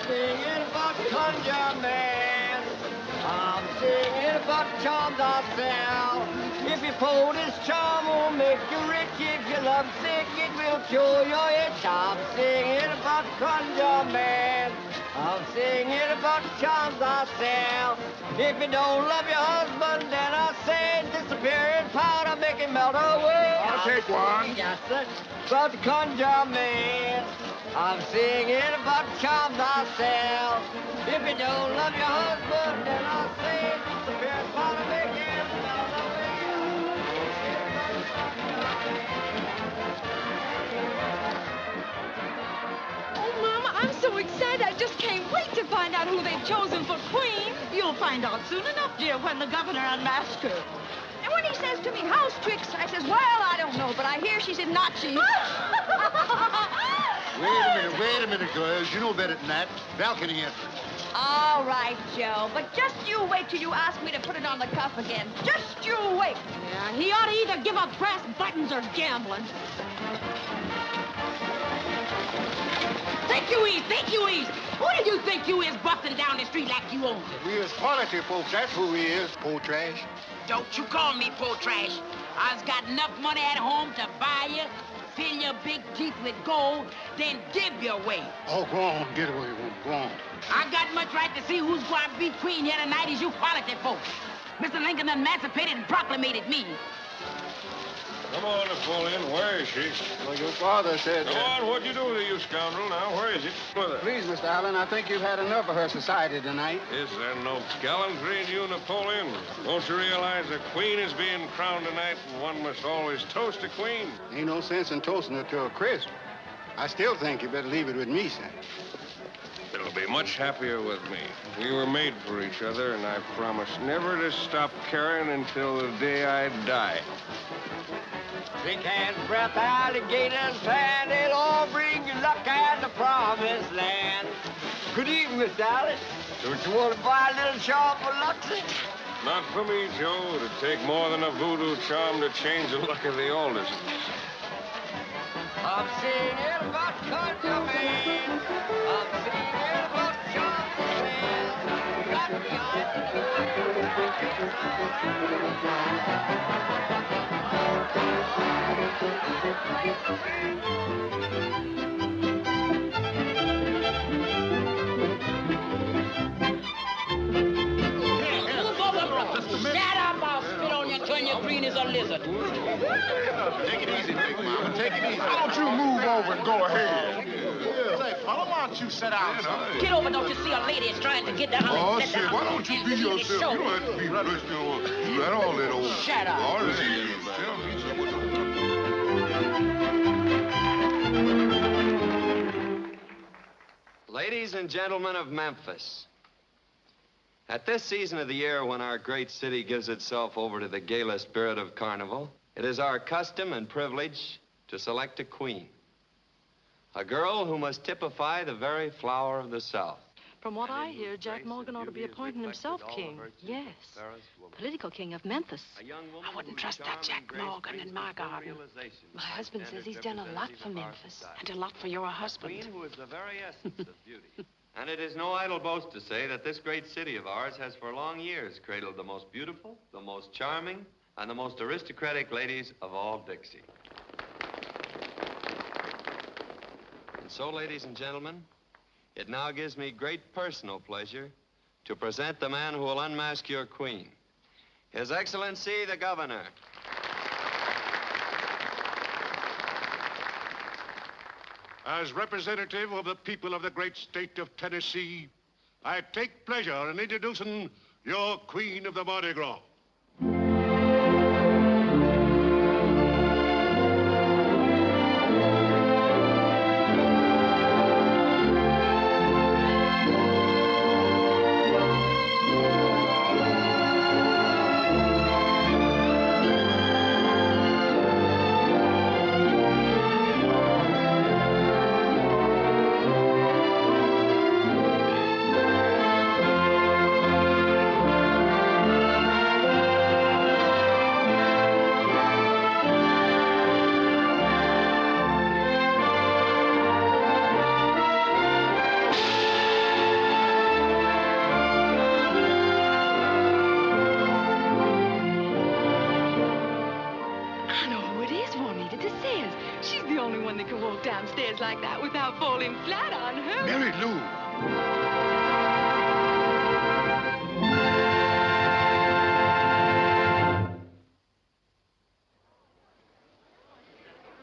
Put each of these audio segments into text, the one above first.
Singing about conjure man. I'm singing about charms I sell. If you fold this charm will make you rich. If you love sick, it will cure your itch. I'm singing about conjure man. I'm singing about charms I sell. If you don't love your husband, then I say disappearing powder, make it melt away. I'll take one. Yes, sir. About conjure man. I'm singing about charms I sell. If you don't love your husband, then I say disappearing powder, make it melt away. Oh, Mama, I'm so excited. I just can't wait to find out who they've chosen for queen. You'll find out soon enough, dear, when the governor unmasks her. And when he says to me, house tricks, I says, well, I don't know, but I hear she's in Nazis. Wait a minute, girls. You know better than that. Balcony entrance. All right, Joe, but just you wait till you ask me to put it on the cuff again. Just you wait. Yeah, he ought to either give up brass buttons or gambling. Think you is. Who do you think you is busting down the street like you own it? We is quality folks. That's who we is, poor trash. Don't you call me poor trash. I's got enough money at home to buy you, fill your big teeth with gold, then give you away. Oh, go on. Get away with it. Go on. I got much right to see who's going to be queen here tonight as you quality folks. Mr. Lincoln emancipated and proclamated me. Come on, Napoleon. Where is she? Well, your father said... Come on, what'd you do to you, scoundrel? Now, where is it? Please, Mr. Allen, I think you've had enough of her society tonight. Is there no gallantry in you, Napoleon? Don't you realize a queen is being crowned tonight, and one must always toast a queen? Ain't no sense in toasting her to a crisp. I still think you better leave it with me, son. It'll be much happier with me. We were made for each other, and I promise never to stop caring until the day I die. Thick hands, breath, alligators, and it'll all bring you luck and the promised land. Good evening, Miss Alice. Don't you want to buy a little charm for Luxy? Not for me, Joe. It'd take more than a voodoo charm to change the luck of the Aldersons. I'm singing about conjure man. I'm singing about charms to sell. Got the Shut up, I'll spit on you till you're green as a lizard. Take it easy, Big Mama. Take it easy. Why don't you move over and go ahead? Say, fella, why don't you sit down, son? Get over, don't you see a lady is trying to get down? Oh, shit, why don't you be yourself? You don't have to be rushed over. You got all that old... Shut up. All this Ladies and gentlemen of Memphis, at this season of the year when our great city gives itself over to the gala spirit of carnival, it is our custom and privilege to select a queen. A girl who must typify the very flower of the South. From what I hear, Jack Morgan ought to be appointing himself king. Yes, political king of Memphis. I wouldn't trust that Jack Morgan in my garden. My husband says he's done a lot for Memphis. And a lot for your husband. Queen who is the very essence of beauty. And it is no idle boast to say that this great city of ours has for long years cradled the most beautiful, the most charming, and the most aristocratic ladies of all Dixie. And so, ladies and gentlemen, it now gives me great personal pleasure to present the man who will unmask your queen, His Excellency, the Governor. As representative of the people of the great state of Tennessee, I take pleasure in introducing your Queen of the Mardi Gras. the only one that can walk downstairs like that without falling flat on her. Mary Lou!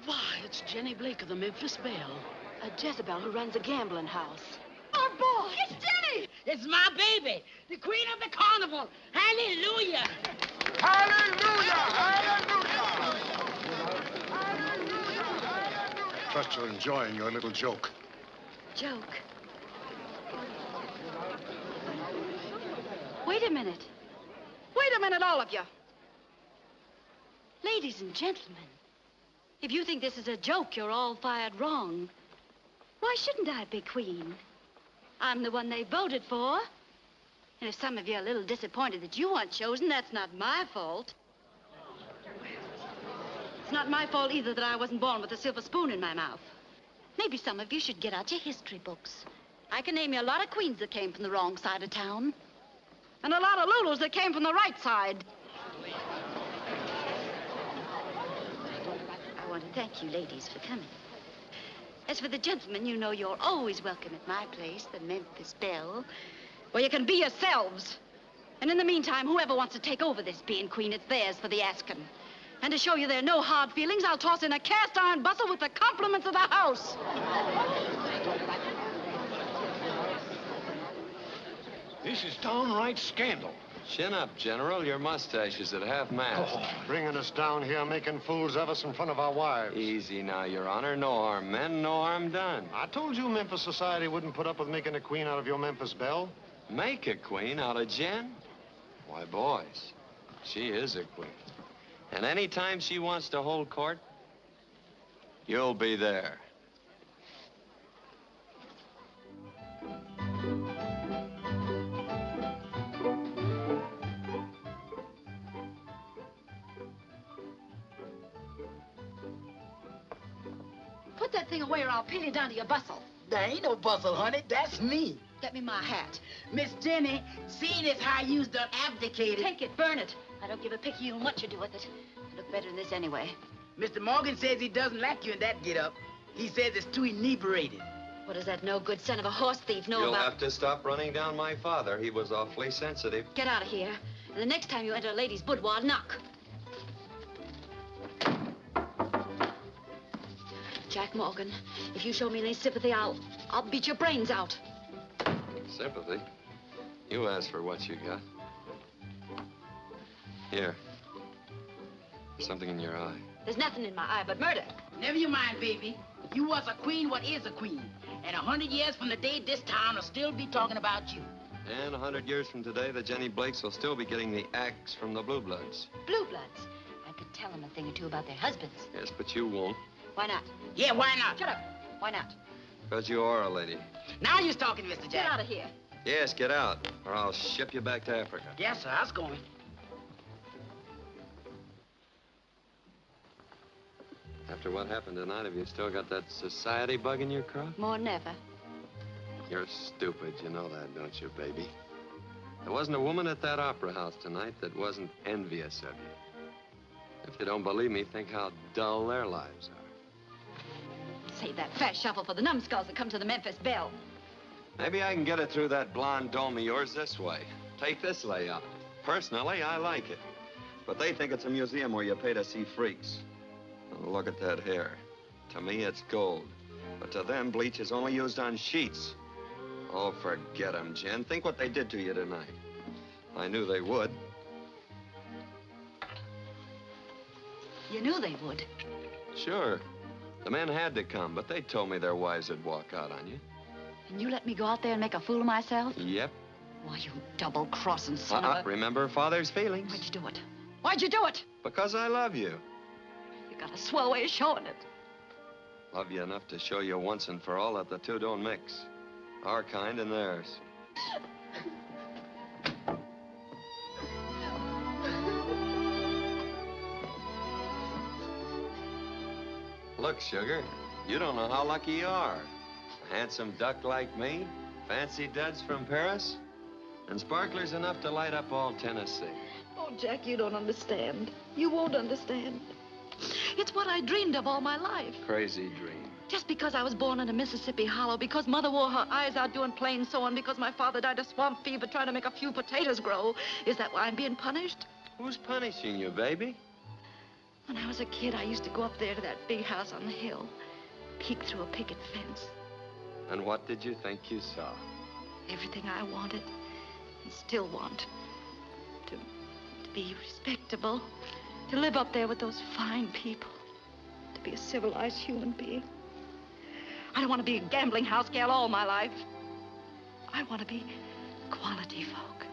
Why, it's Jenny Blake of the Memphis Belle. A Jezebel who runs a gambling house. Oh, boy! It's Jenny! It's my baby, the queen of the carnival. Hallelujah! Hallelujah! Hallelujah! Trust you're enjoying your little joke. Joke. Wait a minute. Wait a minute, all of you. Ladies and gentlemen, if you think this is a joke, you're all fired wrong. Why shouldn't I be queen? I'm the one they voted for. And if some of you are a little disappointed that you weren't chosen, that's not my fault. It's not my fault either that I wasn't born with a silver spoon in my mouth. Maybe some of you should get out your history books. I can name you a lot of queens that came from the wrong side of town. And a lot of Lulus that came from the right side. I want to thank you ladies for coming. As for the gentlemen, you know you're always welcome at my place, the Memphis Belle, where you can be yourselves. And in the meantime, whoever wants to take over this being queen, it's theirs for the asking. And to show you there are no hard feelings, I'll toss in a cast iron bustle with the compliments of the house. This is downright scandal. Chin up, General. Your mustache is at half-mast. Bringing us down here, making fools of us in front of our wives. Easy now, Your Honor. No harm meant, no harm done. I told you Memphis society wouldn't put up with making a queen out of your Memphis Belle. Make a queen out of Jen? Why, boys, she is a queen. And any time she wants to hold court, you'll be there. Put that thing away or I'll pin you down to your bustle. There ain't no bustle, honey. That's me. Get me my hat. Miss Jenny, seeing as how you's done abdicated. Take it, burn it. I don't give a picky on what you do with it. You look better than this anyway. Mr. Morgan says he doesn't like you in that get-up. He says it's too inebriated. What does that no good son of a horse thief know You'll about? have to stop running down my father. He was awfully sensitive. Get out of here. And the next time you enter a lady's boudoir, knock. Jack Morgan, if you show me any sympathy, I'll beat your brains out. Sympathy? You asked for what you got. Here. There's something in your eye. There's nothing in my eye but murder. Never you mind, baby. You was a queen what is a queen. And 100 years from the day this town will still be talking about you. And 100 years from today, the Jenny Blakes will still be getting the axe from the Blue Bloods. Blue Bloods. I could tell them a thing or two about their husbands. Yes, but you won't. Why not? Yeah, why not? Shut up. Why not? Because you are a lady. Now you're talking, Mr. Jack. Get out of here. Yes, get out, or I'll ship you back to Africa. Yes, sir, I was going. After what happened tonight, have you still got that society bug in your crop? More than ever. You're stupid, you know that, don't you, baby? There wasn't a woman at that opera house tonight that wasn't envious of you. If you don't believe me, think how dull their lives are. Save that fast shuffle for the numbskulls that come to the Memphis Belle. Maybe I can get it through that blonde dome of yours this way. Take this layout. Personally, I like it. But they think it's a museum where you pay to see freaks. And look at that hair. To me, it's gold. But to them, bleach is only used on sheets. Oh, forget them, Jen. Think what they did to you tonight. I knew they would. You knew they would. Sure. The men had to come, but they told me their wives would walk out on you. And you let me go out there and make a fool of myself? Yep. Why, you double-crossing son of a... Remember father's feelings. Why'd you do it? Why'd you do it? Because I love you. You got a swell way of showing it. Love you enough to show you once and for all that the two don't mix. Our kind and theirs. Look, sugar, you don't know how lucky you are. A handsome duck like me, fancy duds from Paris, and sparklers enough to light up all Tennessee. Oh, Jack, you don't understand. You won't understand. It's what I dreamed of all my life. Crazy dream. Just because I was born in a Mississippi hollow, because Mother wore her eyes out doing plain sewing, because my father died of swamp fever trying to make a few potatoes grow, is that why I'm being punished? Who's punishing you, baby? When I was a kid, I used to go up there to that big house on the hill, peek through a picket fence. And what did you think you saw? Everything I wanted and still want. To be respectable, to live up there with those fine people, to be a civilized human being. I don't want to be a gambling house gal all my life. I want to be quality folk.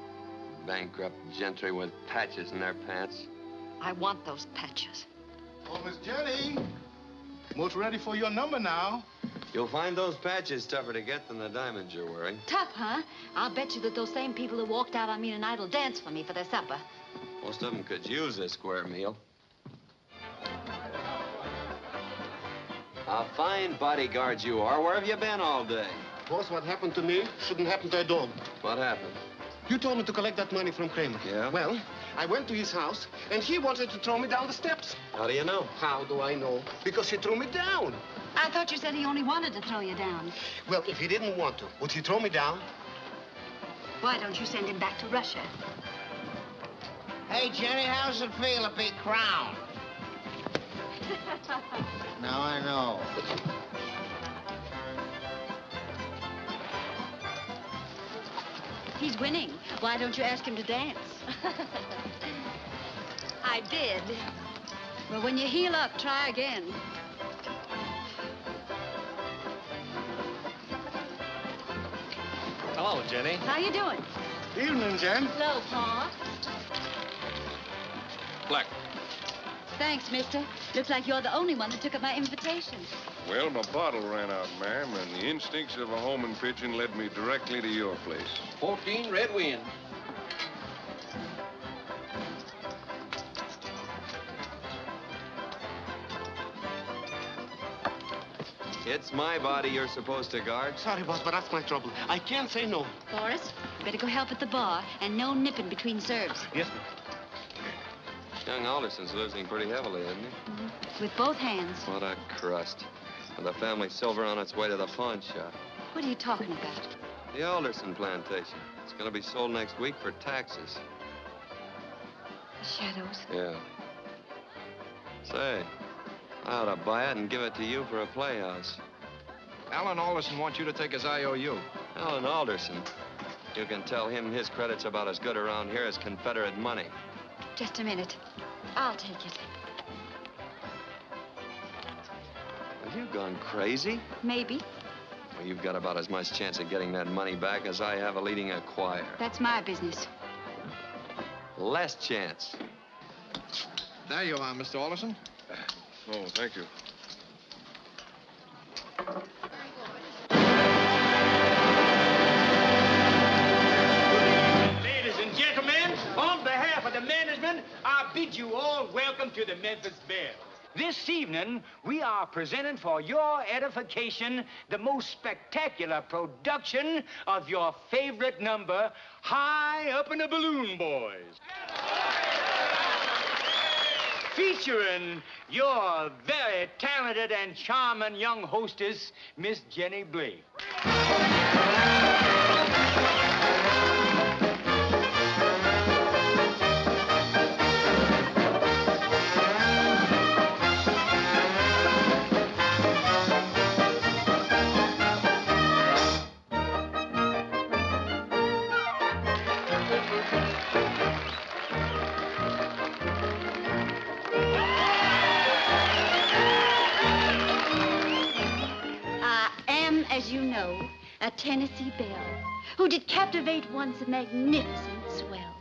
Bankrupt gentry with patches in their pants. I want those patches. Oh, Miss Jenny. Most ready for your number now. You'll find those patches tougher to get than the diamonds you're wearing. Tough, huh? I'll bet you that those same people who walked out on me tonight will dance for me for their supper. Most of them could use a square meal. A fine bodyguard you are. Where have you been all day? Boss, what happened to me shouldn't happen to a dog. What happened? You told me to collect that money from Kramer. Yeah? Well, I went to his house, and he wanted to throw me down the steps. How do you know? How do I know? Because he threw me down. I thought you said he only wanted to throw you down. Well, if he didn't want to, would he throw me down? Why don't you send him back to Russia? Hey, Jenny, how's it feel to be crowned? Now I know. He's winning. Why don't you ask him to dance? I did. But when you heal up, try again. Hello, Jenny. How you doing? Evening, Jen. Hello, Pa. Black. Thanks, mister. Looks like you're the only one that took up my invitation. Well, my bottle ran out, ma'am, and the instincts of a homing pigeon led me directly to your place. 14 Red Wind. It's my body you're supposed to guard. Sorry, boss, but that's my trouble. I can't say no. Boris, you better go help at the bar, and no nipping between serves. Yes, ma'am. Young Alderson's losing pretty heavily, isn't he? Mm-hmm. With both hands. What a crust. With the family silver on its way to the pawn shop. What are you talking about? The Alderson plantation. It's going to be sold next week for taxes. The shadows. Yeah. Say, I ought to buy it and give it to you for a playhouse. Alan Alderson wants you to take his IOU. Alan Alderson. You can tell him his credit's about as good around here as Confederate money. Just a minute. I'll take it. Have you gone crazy? Maybe. Well, you've got about as much chance of getting that money back as I have of leading a choir. That's my business. Less chance. There you are, Mr. Alderson. Oh, thank you. Ladies and gentlemen, on behalf of the management, I bid you all welcome to the Memphis Belle. This evening, we are presenting for your edification the most spectacular production of your favorite number, High Up in the Balloon Boys. Featuring your very talented and charming young hostess, Miss Jenny Blake. As you know, a Tennessee belle who did captivate once a magnificent swell.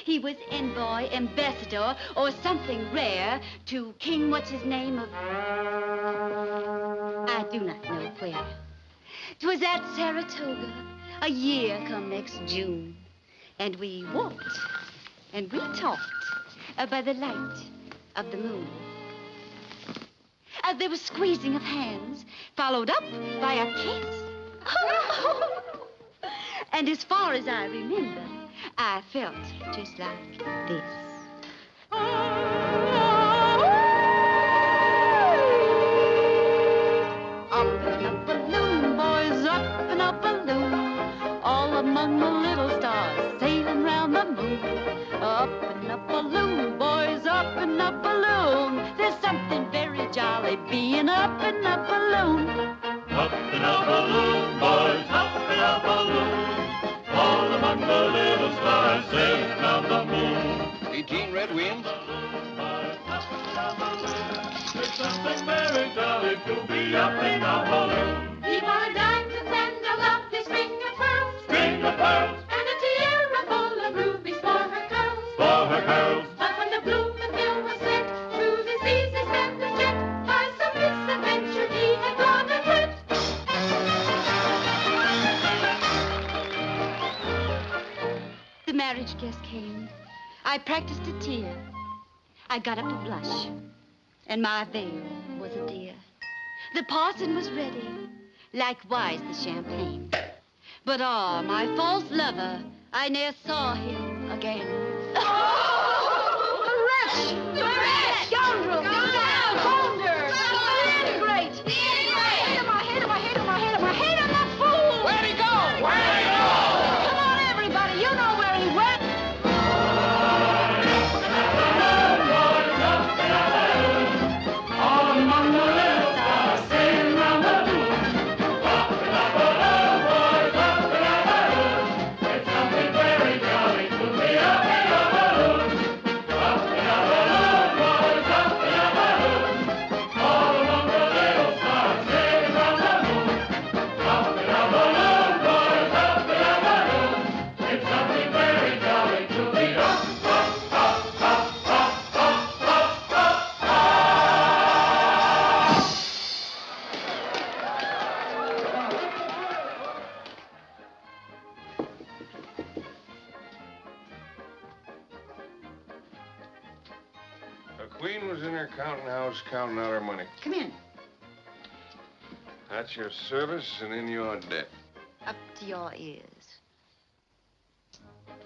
He was envoy, ambassador, or something rare to King what's-his-name of... I do not know where. 'Twas at Saratoga, a year come next June. And we walked, and we talked by the light of the moon. There was squeezing of hands, followed up by a kiss. And as far as I remember, I felt just like this. Up in a balloon, boys, up in a balloon. All among the little stars sailing round the moon. Up in a balloon, boys, up in a balloon. There's something very jolly being up in a balloon. Up in a balloon, boys, up in a balloon. All among the little stars sailing round the moon. 18 red wings. It's something very jolly to be up in a balloon. He bought diamonds and a lovely string of pearls. String of pearls. And a tiara full of rubies for her curls. For her curls. But when the Bloomingdale was sent through this easy standard jet, by some misadventure he had gone ahead. The marriage guest came. I practiced a tear. I got up to blush. And my veil was a dear. The parson was ready, likewise the champagne. But my false lover, I ne'er saw him again. The wretch! The wretch! Scoundrel! Bounder! Disintegrate! Hate him, I hate him, I hate him, I hate him, I hate him, the fool! Where'd he go? Where'd he go? Come on, everybody, you know where he went. All among the little stars sailing round the moon. Up in a balloon, boys, up in a balloon. It's something very jolly to be up in a balloon. Up in a balloon, boys, up in a balloon. All among the little stars sailing round the moon. Up in a balloon, boys, up in a balloon. It's something very jolly to be up, up, up, up, up, up, up, up, up. The Queen was in her counting house counting out her money. Come in. At your service and in your debt. Up to your ears.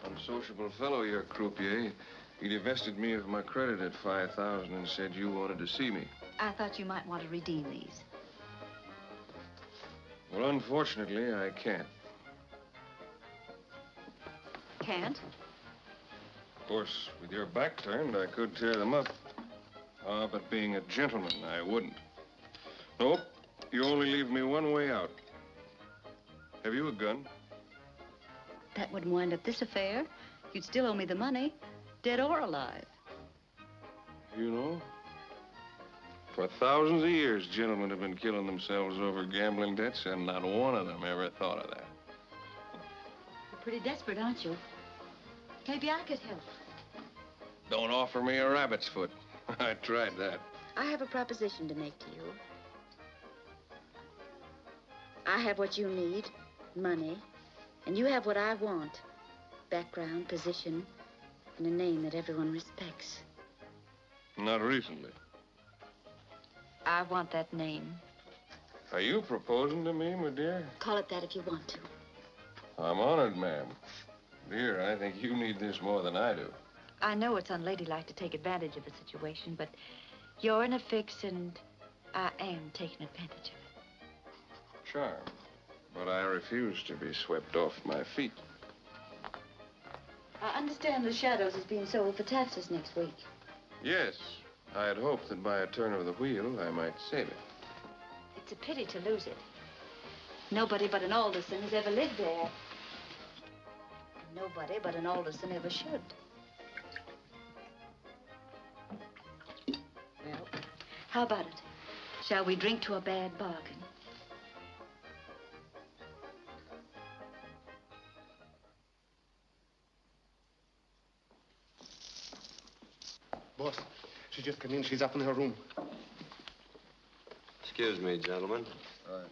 Unsociable fellow, your croupier. He divested me of my credit at 5,000 and said you wanted to see me. I thought you might want to redeem these. Well, unfortunately, I can't. Can't? Of course, with your back turned, I could tear them up. But being a gentleman, I wouldn't. Nope, you only leave me one way out. Have you a gun? That wouldn't wind up this affair. You'd still owe me the money, dead or alive. You know, for thousands of years, gentlemen have been killing themselves over gambling debts, and not one of them ever thought of that. You're pretty desperate, aren't you? Maybe I could help. Don't offer me a rabbit's foot. I tried that. I have a proposition to make to you. I have what you need, money, and you have what I want. Background, position, and a name that everyone respects. Not recently. I want that name. Are you proposing to me, my dear? Call it that if you want to. I'm honored, ma'am. Dear, I think you need this more than I do. I know it's unladylike to take advantage of a situation, but you're in a fix, and I am taking advantage of it. Charm. But I refuse to be swept off my feet. I understand the Shadows is being sold for taxes next week. Yes. I had hoped that by a turn of the wheel, I might save it. It's a pity to lose it. Nobody but an Alderson has ever lived there. Nobody but an Alderson ever should. Well, how about it? Shall we drink to a bad bargain? Boss, she just come in. She's up in her room. Excuse me, gentlemen. All right.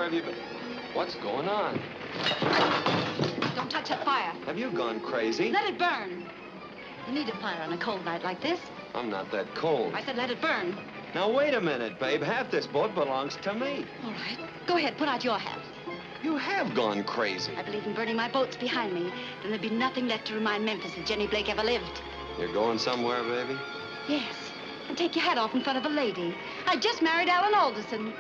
Where have you been? What's going on? Don't touch that fire. Have you gone crazy? Let it burn. You need a fire on a cold night like this. I'm not that cold. I said let it burn. Now, wait a minute, babe. Half this boat belongs to me. All right. Go ahead, put out your hat. You have gone crazy. I believe in burning my boats behind me. Then there'd be nothing left to remind Memphis that Jenny Blake ever lived. You're going somewhere, baby? Yes. And take your hat off in front of a lady. I just married Alan Alderson.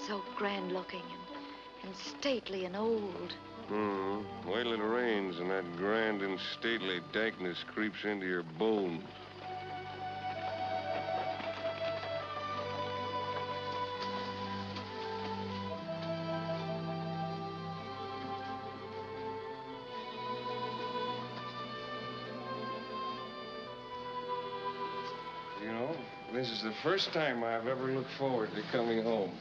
So grand looking and stately and old. Wait till it rains and that grand and stately dankness creeps into your bones. You know, this is the first time I've ever looked forward to coming home.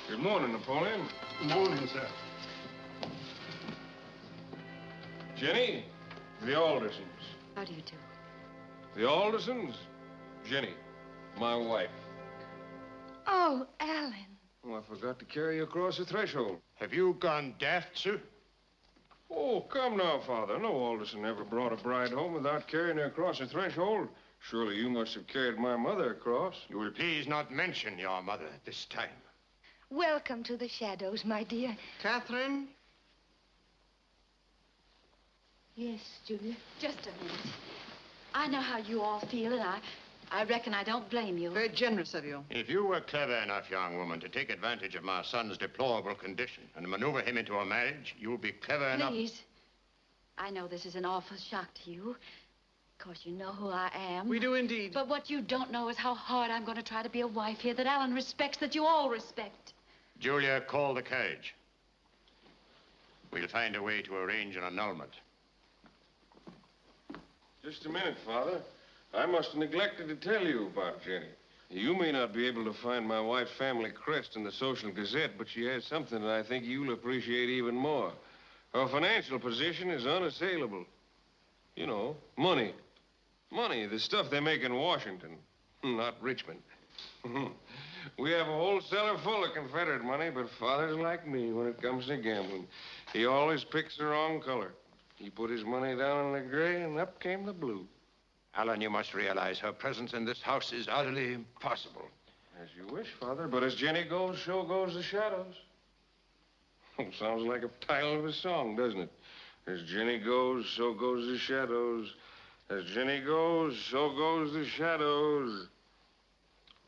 Good morning, Napoleon. Morning, sir. Jenny, the Aldersons. How do you do? The Aldersons? Jenny, my wife. Oh, Alan. Oh, I forgot to carry you across the threshold. Have you gone daft, sir? Oh, come now, Father. No Alderson ever brought a bride home without carrying her across the threshold. Surely you must have carried my mother across. You will please not mention your mother at this time. Welcome to the shadows, my dear. Catherine? Yes, Julia. Just a minute. I know how you all feel, and I reckon I don't blame you. Very generous of you. If you were clever enough, young woman, to take advantage of my son's deplorable condition and maneuver him into a marriage, you'll be clever enough. Please. I know this is an awful shock to you. Of course, you know who I am. We do indeed. But what you don't know is how hard I'm going to try to be a wife here that Alan respects, that you all respect. Julia, call the carriage. We'll find a way to arrange an annulment. Just a minute, Father. I must have neglected to tell you about Jenny. You may not be able to find my wife's family crest in the Social Gazette, but she has something that I think you'll appreciate even more. Her financial position is unassailable. You know, money. Money, the stuff they make in Washington, not Richmond. We have a whole cellar full of Confederate money, but Father's like me when it comes to gambling. He always picks the wrong color. He put his money down in the gray, and up came the blue. Alan, you must realize her presence in this house is utterly impossible. As you wish, Father, but as Jenny goes, so goes the shadows. Sounds like a title of a song, doesn't it? As Jenny goes, so goes the shadows. As Jenny goes, so goes the shadows.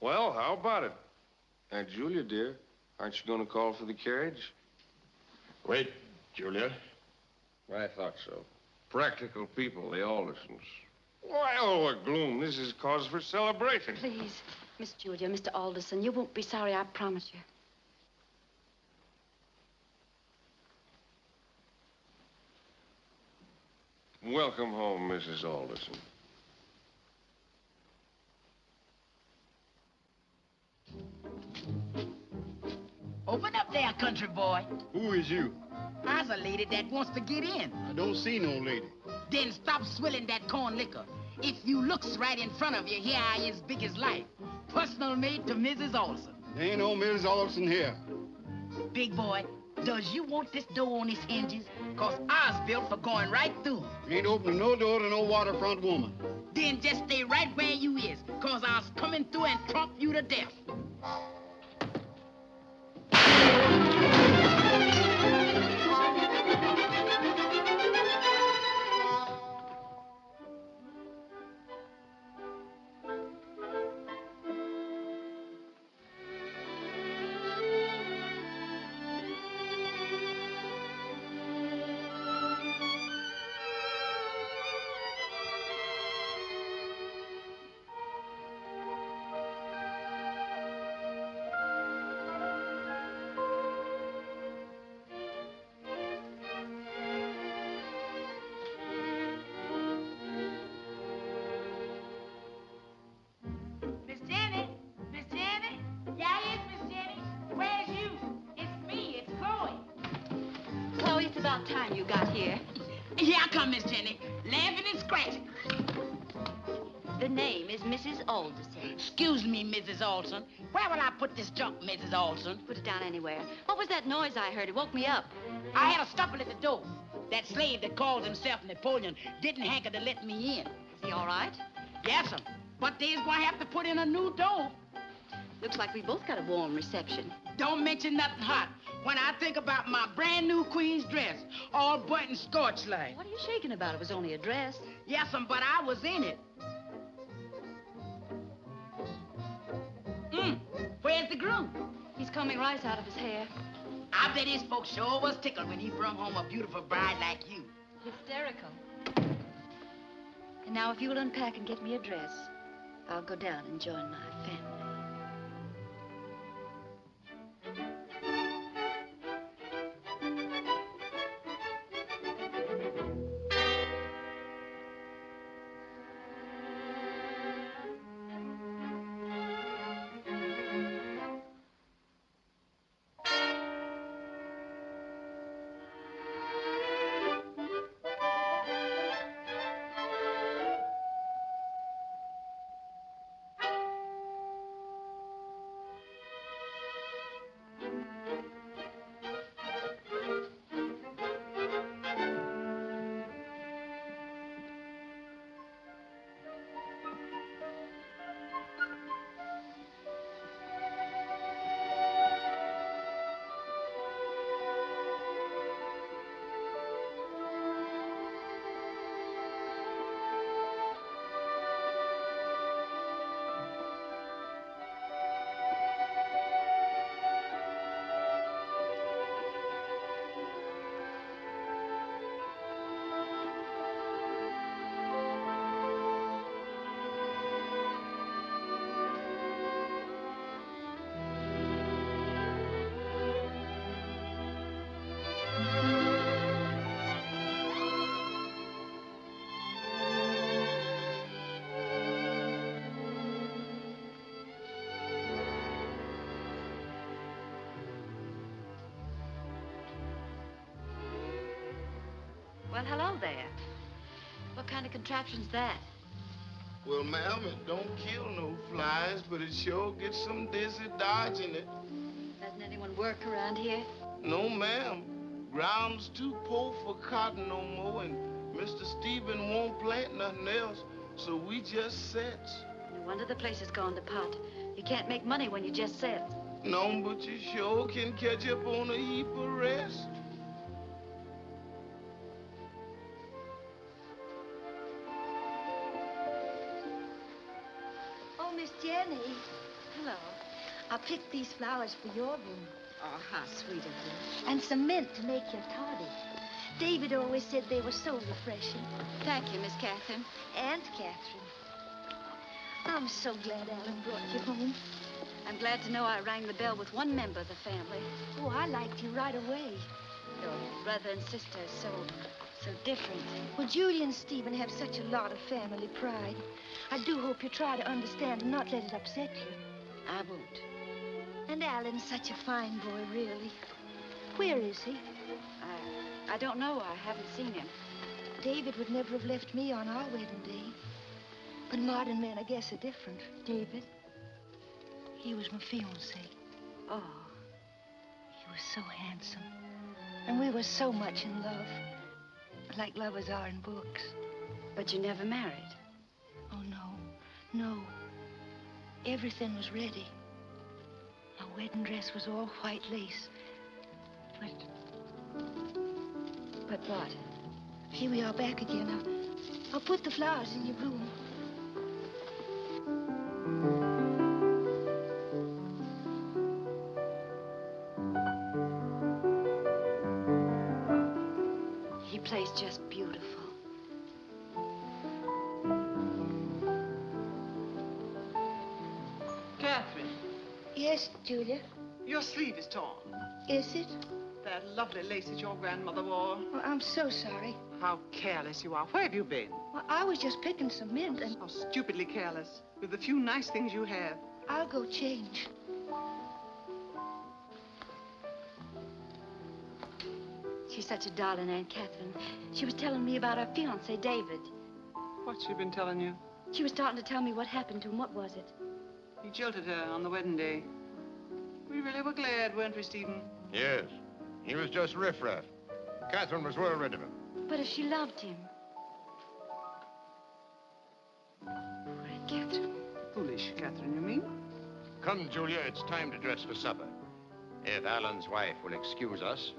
Well, how about it? Aunt Julia, dear, aren't you going to call for the carriage? Wait, Julia. I thought so. Practical people, the Aldersons. Why, all the gloom? This is cause for celebration. Please, Miss Julia, Mr. Alderson, you won't be sorry, I promise you. Welcome home, Mrs. Alderson. Open up there, country boy. Who is you? I's a lady that wants to get in. I don't see no lady. Then stop swilling that corn liquor. If you looks right in front of you, here I is big as life. Personal maid to Mrs. Alderson. There ain't no Mrs. Alderson here. Big boy, does you want this door on its hinges? Cause I's built for going right through 'em. Ain't opening no door to no waterfront woman. Then just stay right where you is, cause I's coming through and trump you to death. about time you got here. Here I come, Miss Jenny, laughing and scratching. The name is Mrs. Alderson. Excuse me, Mrs. Alderson. Where will I put this junk, Mrs. Alderson? Put it down anywhere. What was that noise I heard? It woke me up. I had a stumble at the door. That slave that calls himself Napoleon didn't hanker to let me in. Is he all right? Yes, sir. But they's gonna have to put in a new door. Looks like we both got a warm reception. Don't mention nothing hot. When I think about my brand new queen's dress, all button scorched like. What are you shaking about? It was only a dress. Yes, but I was in it. Where's the groom? He's combing rice out of his hair. I bet his folks sure was tickled when he brought home a beautiful bride like you. Hysterical. And now if you will unpack and get me a dress, I'll go down and join my family. Well, hello there. What kind of contraption's that? Well, ma'am, it don't kill no flies, but it sure gets some dizzy dodging it. Doesn't anyone work around here? No, ma'am. Ground's too poor for cotton no more, and Mr. Stephen won't plant nothing else, so we just sets. No wonder the place has gone to pot. You can't make money when you just set. No, but you sure can catch up on a heap of rest. Oh, Miss Jenny. Hello. I picked these flowers for your room. Oh, how sweet of you. And some mint to make your toddy. David always said they were so refreshing. Thank you, Miss Catherine. Aunt Catherine. I'm so glad Alan brought you home. I'm glad to know I rang the bell with one member of the family. Oh, I liked you right away. Your brother and sister are so different. Well, Julie and Stephen have such a lot of family pride. I do hope you try to understand and not let it upset you. I won't. And Alan's such a fine boy, really. Where is he? I don't know. I haven't seen him. David would never have left me on our wedding day. But modern men, I guess, are different. David? He was my fiancé. Oh. He was so handsome. And we were so much in love. Like lovers are in books. But you never married? Oh, no. Everything was ready. My wedding dress was all white lace. But what? Here we are back again. I'll put the flowers in your room. He plays just beautiful. Catherine. Yes, Julia? Your sleeve is torn. Is it? That lovely lace that your grandmother wore. Well, I'm so sorry. How careless you are. Where have you been? Well, I was just picking some mint and... How stupidly careless. With the few nice things you have. I'll go change. She's such a darling, Aunt Catherine. She was telling me about her fiancé, David. What's she been telling you? She was starting to tell me what happened to him. What was it? He jilted her on the wedding day. We really were glad, weren't we, Stephen? Yes. He was just riffraff. Catherine was well rid of him. But if she loved him. Poor Aunt Catherine. Foolish, Catherine, you mean? Come, Julia, it's time to dress for supper. If Alan's wife will excuse us.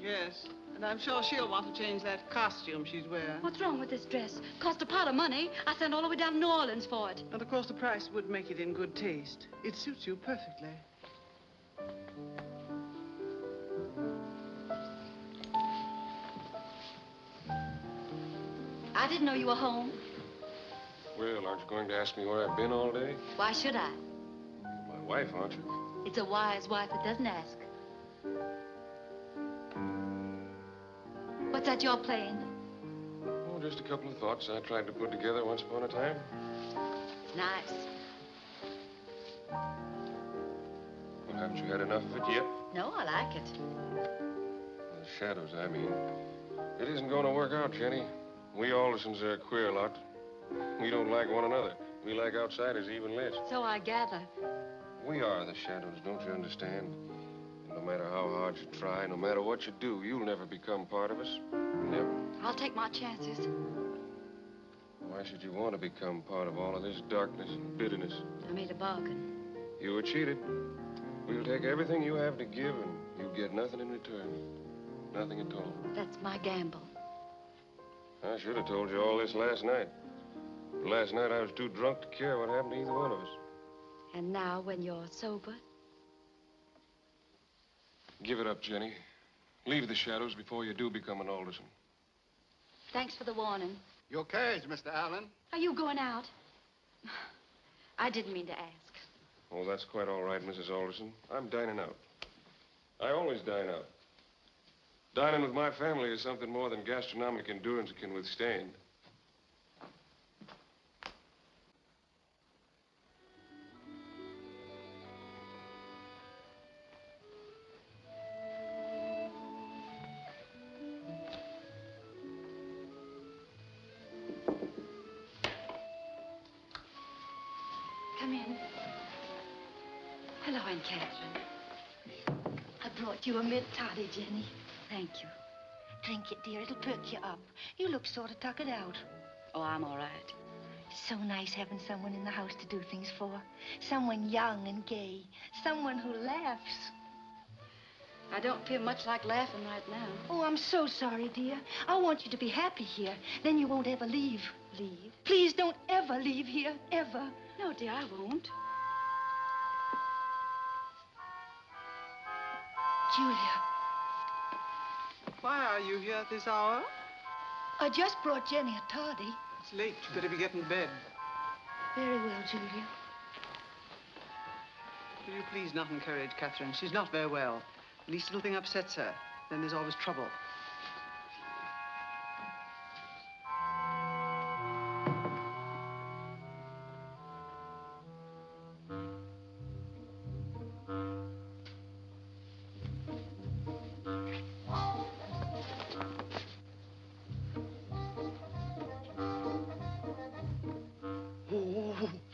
Yes, and I'm sure she'll want to change that costume she's wearing. What's wrong with this dress? Cost a pot of money. I sent all the way down to New Orleans for it. And of course the price would make it in good taste. It suits you perfectly. I didn't know you were home. Well, aren't you going to ask me where I've been all day? Why should I? My wife, aren't you? It's a wise wife that doesn't ask. What's that you're playing? Oh, just a couple of thoughts I tried to put together once upon a time. Nice. Well, haven't you had enough of it yet? No, I like it. The shadows, I mean. It isn't going to work out, Jenny. We Aldersons are a queer lot. We don't like one another. We like outsiders even less. So I gather. We are the shadows, don't you understand? And no matter how hard you try, no matter what you do, you'll never become part of us. Never. I'll take my chances. Why should you want to become part of all of this darkness and bitterness? I made a bargain. You were cheated. We'll take everything you have to give, and you'll get nothing in return. Nothing at all. That's my gamble. I should have told you all this last night. But last night I was too drunk to care what happened to either one of us. And now, when you're sober? Give it up, Jenny. Leave the shadows before you do become an Alderson. Thanks for the warning. Your carriage, Mr. Allen. Are you going out? I didn't mean to ask. Oh, that's quite all right, Mrs. Alderson. I'm dining out. I always dine out. Dining with my family is something more than gastronomic endurance can withstand. Come in. Hello, Aunt Catherine. I brought you a mint toddy, Jenny. Thank you. Drink it, dear. It'll perk you up. You look sort of tuckered out. Oh, I'm all right. It's so nice having someone in the house to do things for. Someone young and gay. Someone who laughs. I don't feel much like laughing right now. Oh, I'm so sorry, dear. I want you to be happy here. Then you won't ever leave. Leave? Please don't ever leave here, ever. No, dear, I won't. Julia. Why are you here at this hour? I just brought Jenny a toddy. It's late. You better be getting to bed. Very well, Julia. Will you please not encourage Catherine? She's not very well. The least little thing upsets her. Then there's always trouble.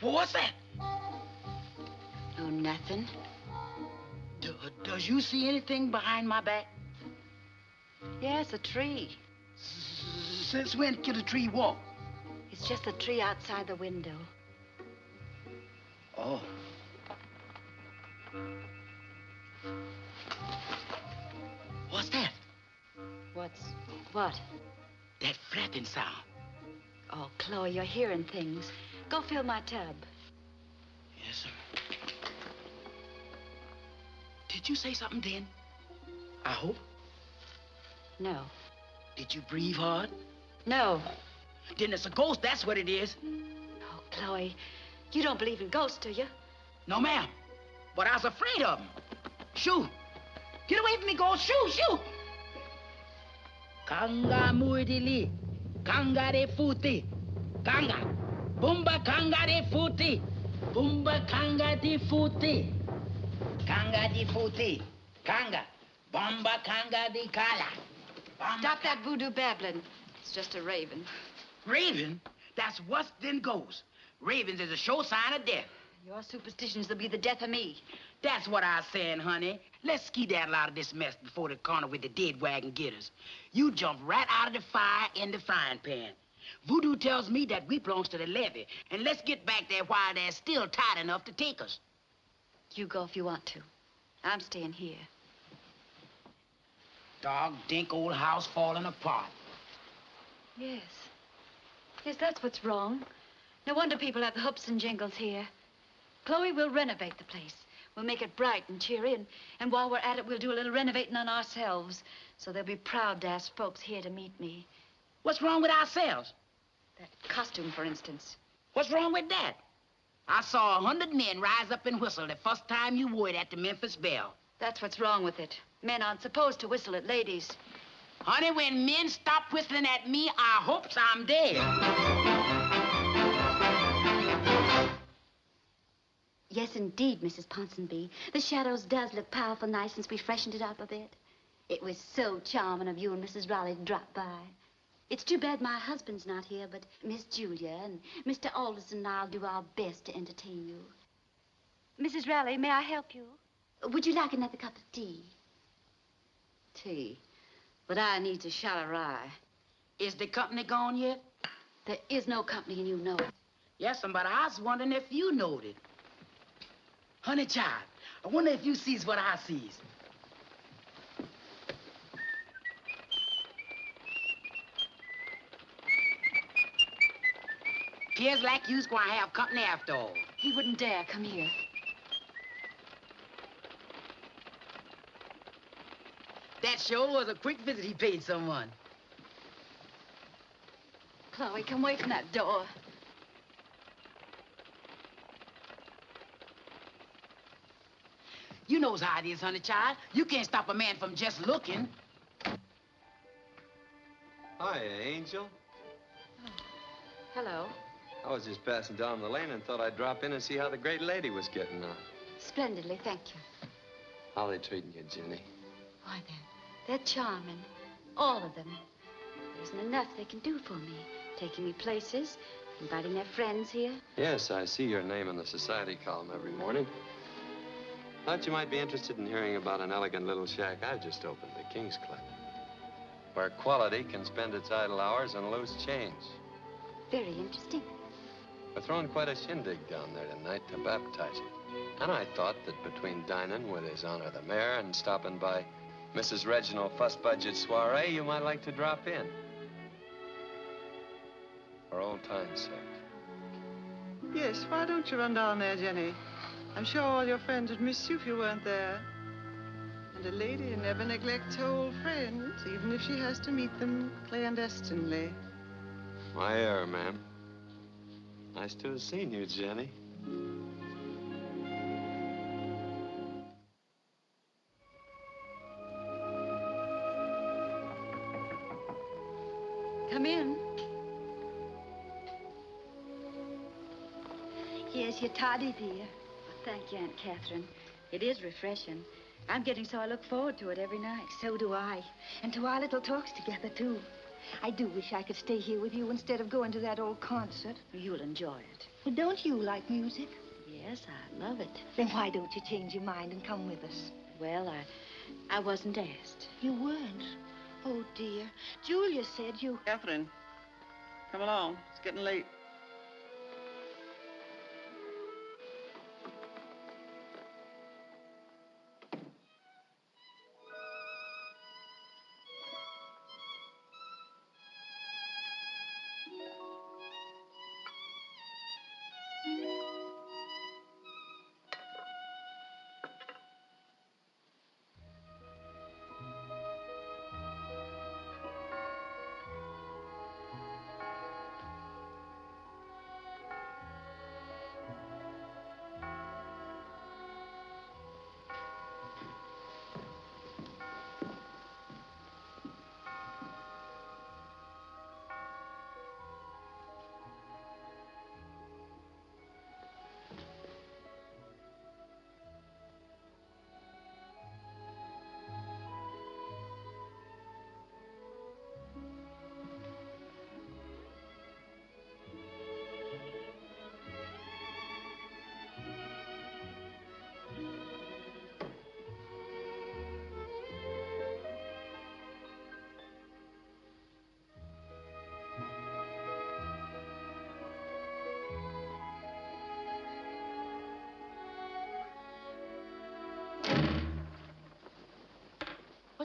What's that? Oh, nothing. Does you see anything behind my back? Yes, a tree. Since when can a tree walk? It's just a tree outside the window. Oh. What's that? What? That flapping sound. Oh, Chloe, you're hearing things. Go fill my tub. Yes, sir. Did you say something then? I hope. No. Did you breathe hard? No. Then it's a ghost, that's what it is. Oh, Chloe, you don't believe in ghosts, do you? No, ma'am. But I was afraid of them. Shoo. Get away from me, ghost. Shoo, shoo. Kanga muidili. Kanga de futi. Kanga. Bumba kanga de futi. Bumba kanga di futi. Kanga di futi. Kanga. Bomba Kanga di Kala. Stop that voodoo babbling. It's just a raven. Raven? That's worse than ghosts. Ravens is a sure sign of death. Your superstitions will be the death of me. That's what I was saying, honey. Let's skedaddle out of this mess before the corner with the dead wagon get us. You jump right out of the fire in the frying pan. Voodoo tells me that we belongs to the levee, and let's get back there while they're still tight enough to take us. You go if you want to. I'm staying here. Dog dink old house falling apart. Yes. Yes, that's what's wrong. No wonder people have the hoops and jingles here. Chloe, we'll renovate the place. We'll make it bright and cheery, and while we're at it, we'll do a little renovating on ourselves, so they'll be proud to ask folks here to meet me. What's wrong with ourselves? That costume, for instance. What's wrong with that? I saw 100 men rise up and whistle the first time you wore it at the Memphis Belle. That's what's wrong with it. Men aren't supposed to whistle at ladies. Honey, when men stop whistling at me, I hopes I'm dead. Yes, indeed, Mrs. Ponsonby. The Shadows does look powerful nice since we freshened it up a bit. It was so charming of you and Mrs. Raleigh to drop by. It's too bad my husband's not here, but Miss Julia and Mr. Alderson and I'll do our best to entertain you. Mrs. Raleigh, may I help you? Would you like another cup of tea? Tea? But I need a shot of rye. Is the company gone yet? There is no company, and you know it. Yes, but I was wondering if you knowed it. Honey child, I wonder if you sees what I sees. Appears like you's gonna have company after all. He wouldn't dare come here. That sure was a quick visit he paid someone. Chloe, come away from that door. You knows how it is, honey child. You can't stop a man from just looking. Hi, Angel. Hello. I was just passing down the lane and thought I'd drop in and see how the great lady was getting on. Splendidly, thank you. How are they treating you, Jenny? Why, they're charming. All of them. There isn't enough they can do for me. Taking me places, inviting their friends here. Yes, I see your name in the society column every morning. Thought you might be interested in hearing about an elegant little shack I've just opened, the King's Club, where quality can spend its idle hours on loose change. Very interesting. We're throwing quite a shindig down there tonight to baptize it. And I thought that between dining with His Honor the Mayor and stopping by Mrs. Reginald Fuss Budget's soiree, you might like to drop in. For old time's sake. Yes, why don't you run down there, Jenny? I'm sure all your friends would miss you if you weren't there. And a lady never neglects her old friends, even if she has to meet them clandestinely. My error, ma'am. Nice to have seen you, Jenny. Come in. Yes, you're tardy, dear. Well, thank you, Aunt Catherine. It is refreshing. I'm getting so I look forward to it every night. So do I. And to our little talks together, too. I do wish I could stay here with you instead of going to that old concert. You'll enjoy it. Well, don't you like music? Yes, I love it. Then why don't you change your mind and come with us? Well, I wasn't asked. You weren't? Oh, dear. Julia said you... Catherine, come along. It's getting late.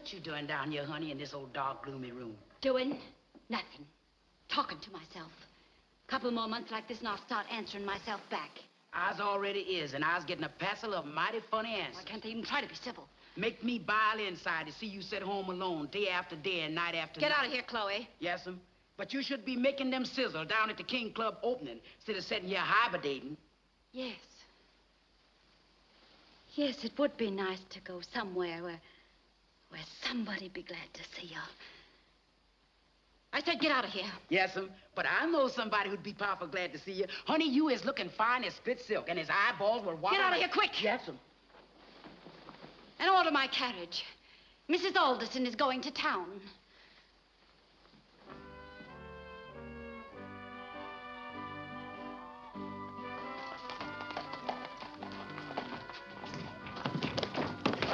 What you doing down here, honey, in this old dark, gloomy room? Doing nothing. Talking to myself. Couple more months like this and I'll start answering myself back. Ours already is, and I was getting a passel of mighty funny answers. Why can't they even try to be civil? Make me bile inside to see you sit home alone day after day and night after Get night. out of here, Chloe. Yes'm. But you should be making them sizzle down at the King Club opening instead of sitting here hibernating. Yes. Yes, it would be nice to go somewhere where somebody'd be glad to see you. I said get out of here. Yes'm. But I know somebody who'd be powerful glad to see you. Honey, you is looking fine as split silk, and his eyeballs were watering. Get out of here, quick. Yes'm. And order my carriage. Mrs. Alderson is going to town.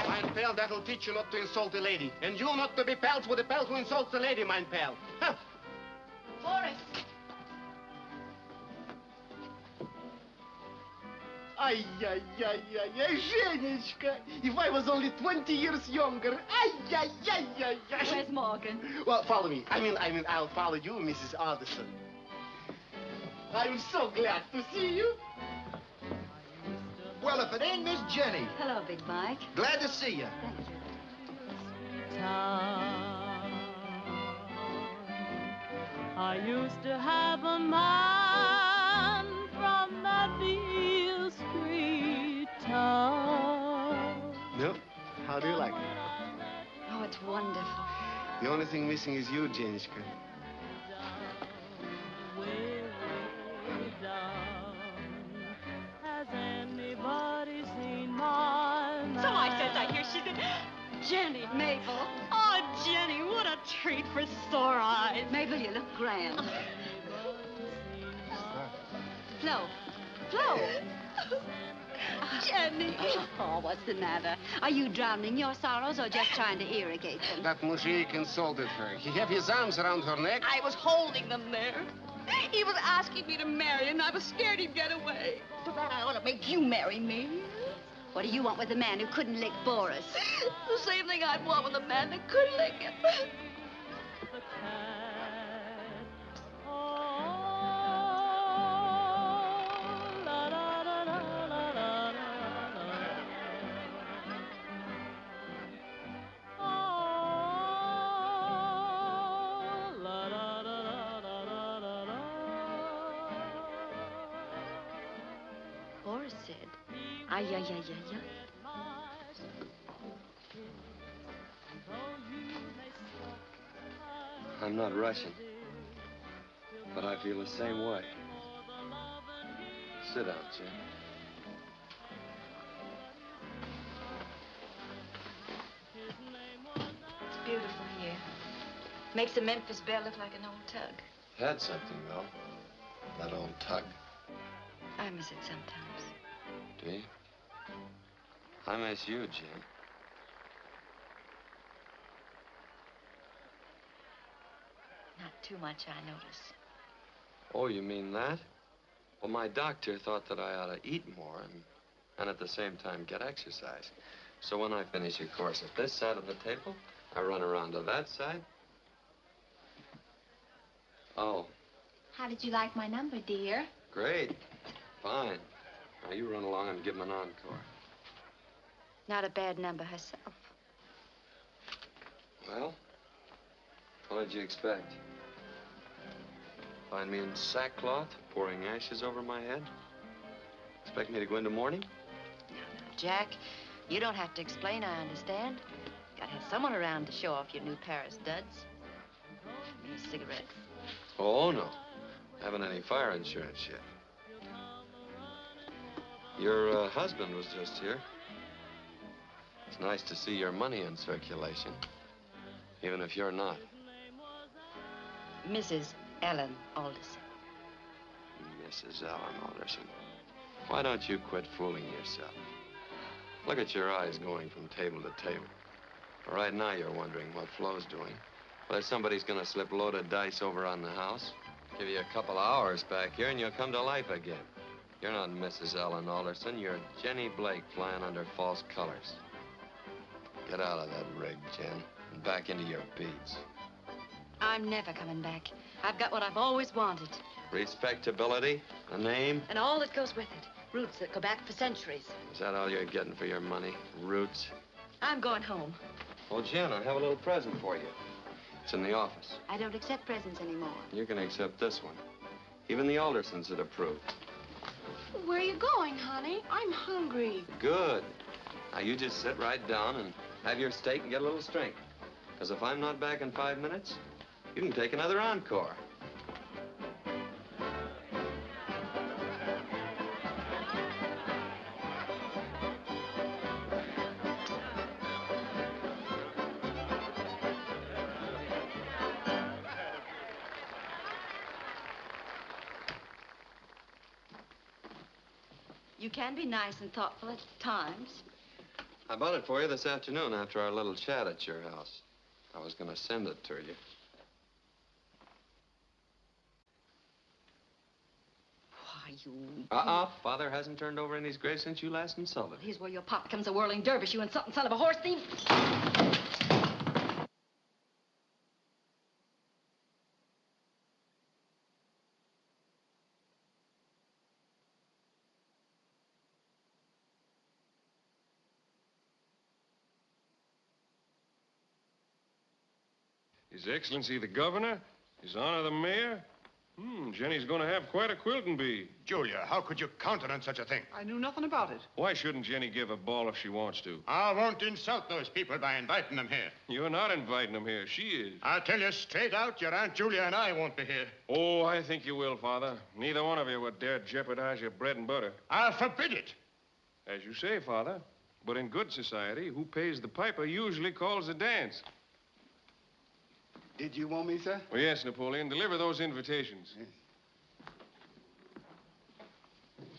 Mein pal, that'll teach you not to insult a lady. And you not to be pals with a pal who insults a lady, mein pal. Huh. Boris. Ay, ay, ay, ay, ay, Женечка. If I was only 20 years younger. Ay, ay, ay, ay, ay. Where's Morgan? Well, follow me. I mean, I'll follow you, Mrs. Alderson. I'm so glad to see you. Well, if it ain't Miss Jenny. Hello, Big Mike. Glad to see you. Thank you. I used to have a man from that Beale Street town. No? How do you like it? Oh, it's wonderful. The only thing missing is you, Jenishka. Has anybody seen my man? So I says, I hear she said, Jenny. Mabel. Oh, Jenny, what a treat for sore eyes. Mabel, you look grand. Flo. Flo. Jenny. Oh, what's the matter? Are you drowning your sorrows or just trying to irrigate them? That mujik insulted her. He had his arms around her neck. I was holding them there. He was asking me to marry him, and I was scared he'd get away. So that I ought to make you marry me. What do you want with a man who couldn't lick Boris? The same thing I'd want with a man that could lick him. Boris said, ay, ay, ay, ay, ay. I'm not Russian, but I feel the same way. Sit down, Jim. It's beautiful here. Makes the Memphis Belle look like an old tug. Had something, though. That old tug. I miss it sometimes. Do you? I miss you, Jim. Not too much, I notice. Oh, you mean that? Well, my doctor thought that I ought to eat more and at the same time get exercise. So when I finish a course at this side of the table, I run around to that side. Oh, How did you like my number, dear? great. Fine. Now you run along and give him an encore. Not a bad number herself. Well, what did you expect? Find me in sackcloth, pouring ashes over my head? Expect me to go into mourning? Jack, you don't have to explain, I understand. Gotta have someone around to show off your new Paris duds. Give me a cigarette. Oh, no. Haven't any fire insurance yet. Your husband was just here. It's nice to see your money in circulation, even if you're not. Mrs. Alan Alderson. Mrs. Alan Alderson. Why don't you quit fooling yourself? Look at your eyes going from table to table. Right now you're wondering what Flo's doing. Whether somebody's gonna slip loaded dice over on the house. Give you a couple of hours back here and you'll come to life again. You're not Mrs. Alan Alderson. You're Jenny Blake flying under false colors. Get out of that rig, Jen. and back into your beads. I'm never coming back. I've got what I've always wanted. Respectability, a name. And all that goes with it. Roots that go back for centuries. Is that all you're getting for your money? Roots? I'm going home. Well, Jen, I have a little present for you. It's in the office. I don't accept presents anymore. You can accept this one. Even the Aldersons had approved. Where are you going, honey? I'm hungry. Good. Now, you just sit right down and have your steak and get a little strength. Because if I'm not back in 5 minutes, you can take another encore. You can be nice and thoughtful at times. I bought it for you this afternoon after our little chat at your house. I was going to send it to you. Why, you... Father hasn't turned over in his grave since you last insulted him. Here's where your pop becomes a whirling dervish, you insulting son of a horse thief. His Excellency the Governor, His Honor the Mayor. Jenny's going to have quite a quilting bee. Julia, how could you countenance such a thing? I knew nothing about it. Why shouldn't Jenny give a ball if she wants to? I won't insult those people by inviting them here. You're not inviting them here. She is. I'll tell you straight out, your Aunt Julia and I won't be here. Oh, I think you will, Father. Neither one of you would dare jeopardize your bread and butter. I'll forbid it. As you say, Father. But in good society, who pays the piper usually calls the dance. Did you want me, sir? Well, yes, Napoleon. Deliver those invitations. Yes.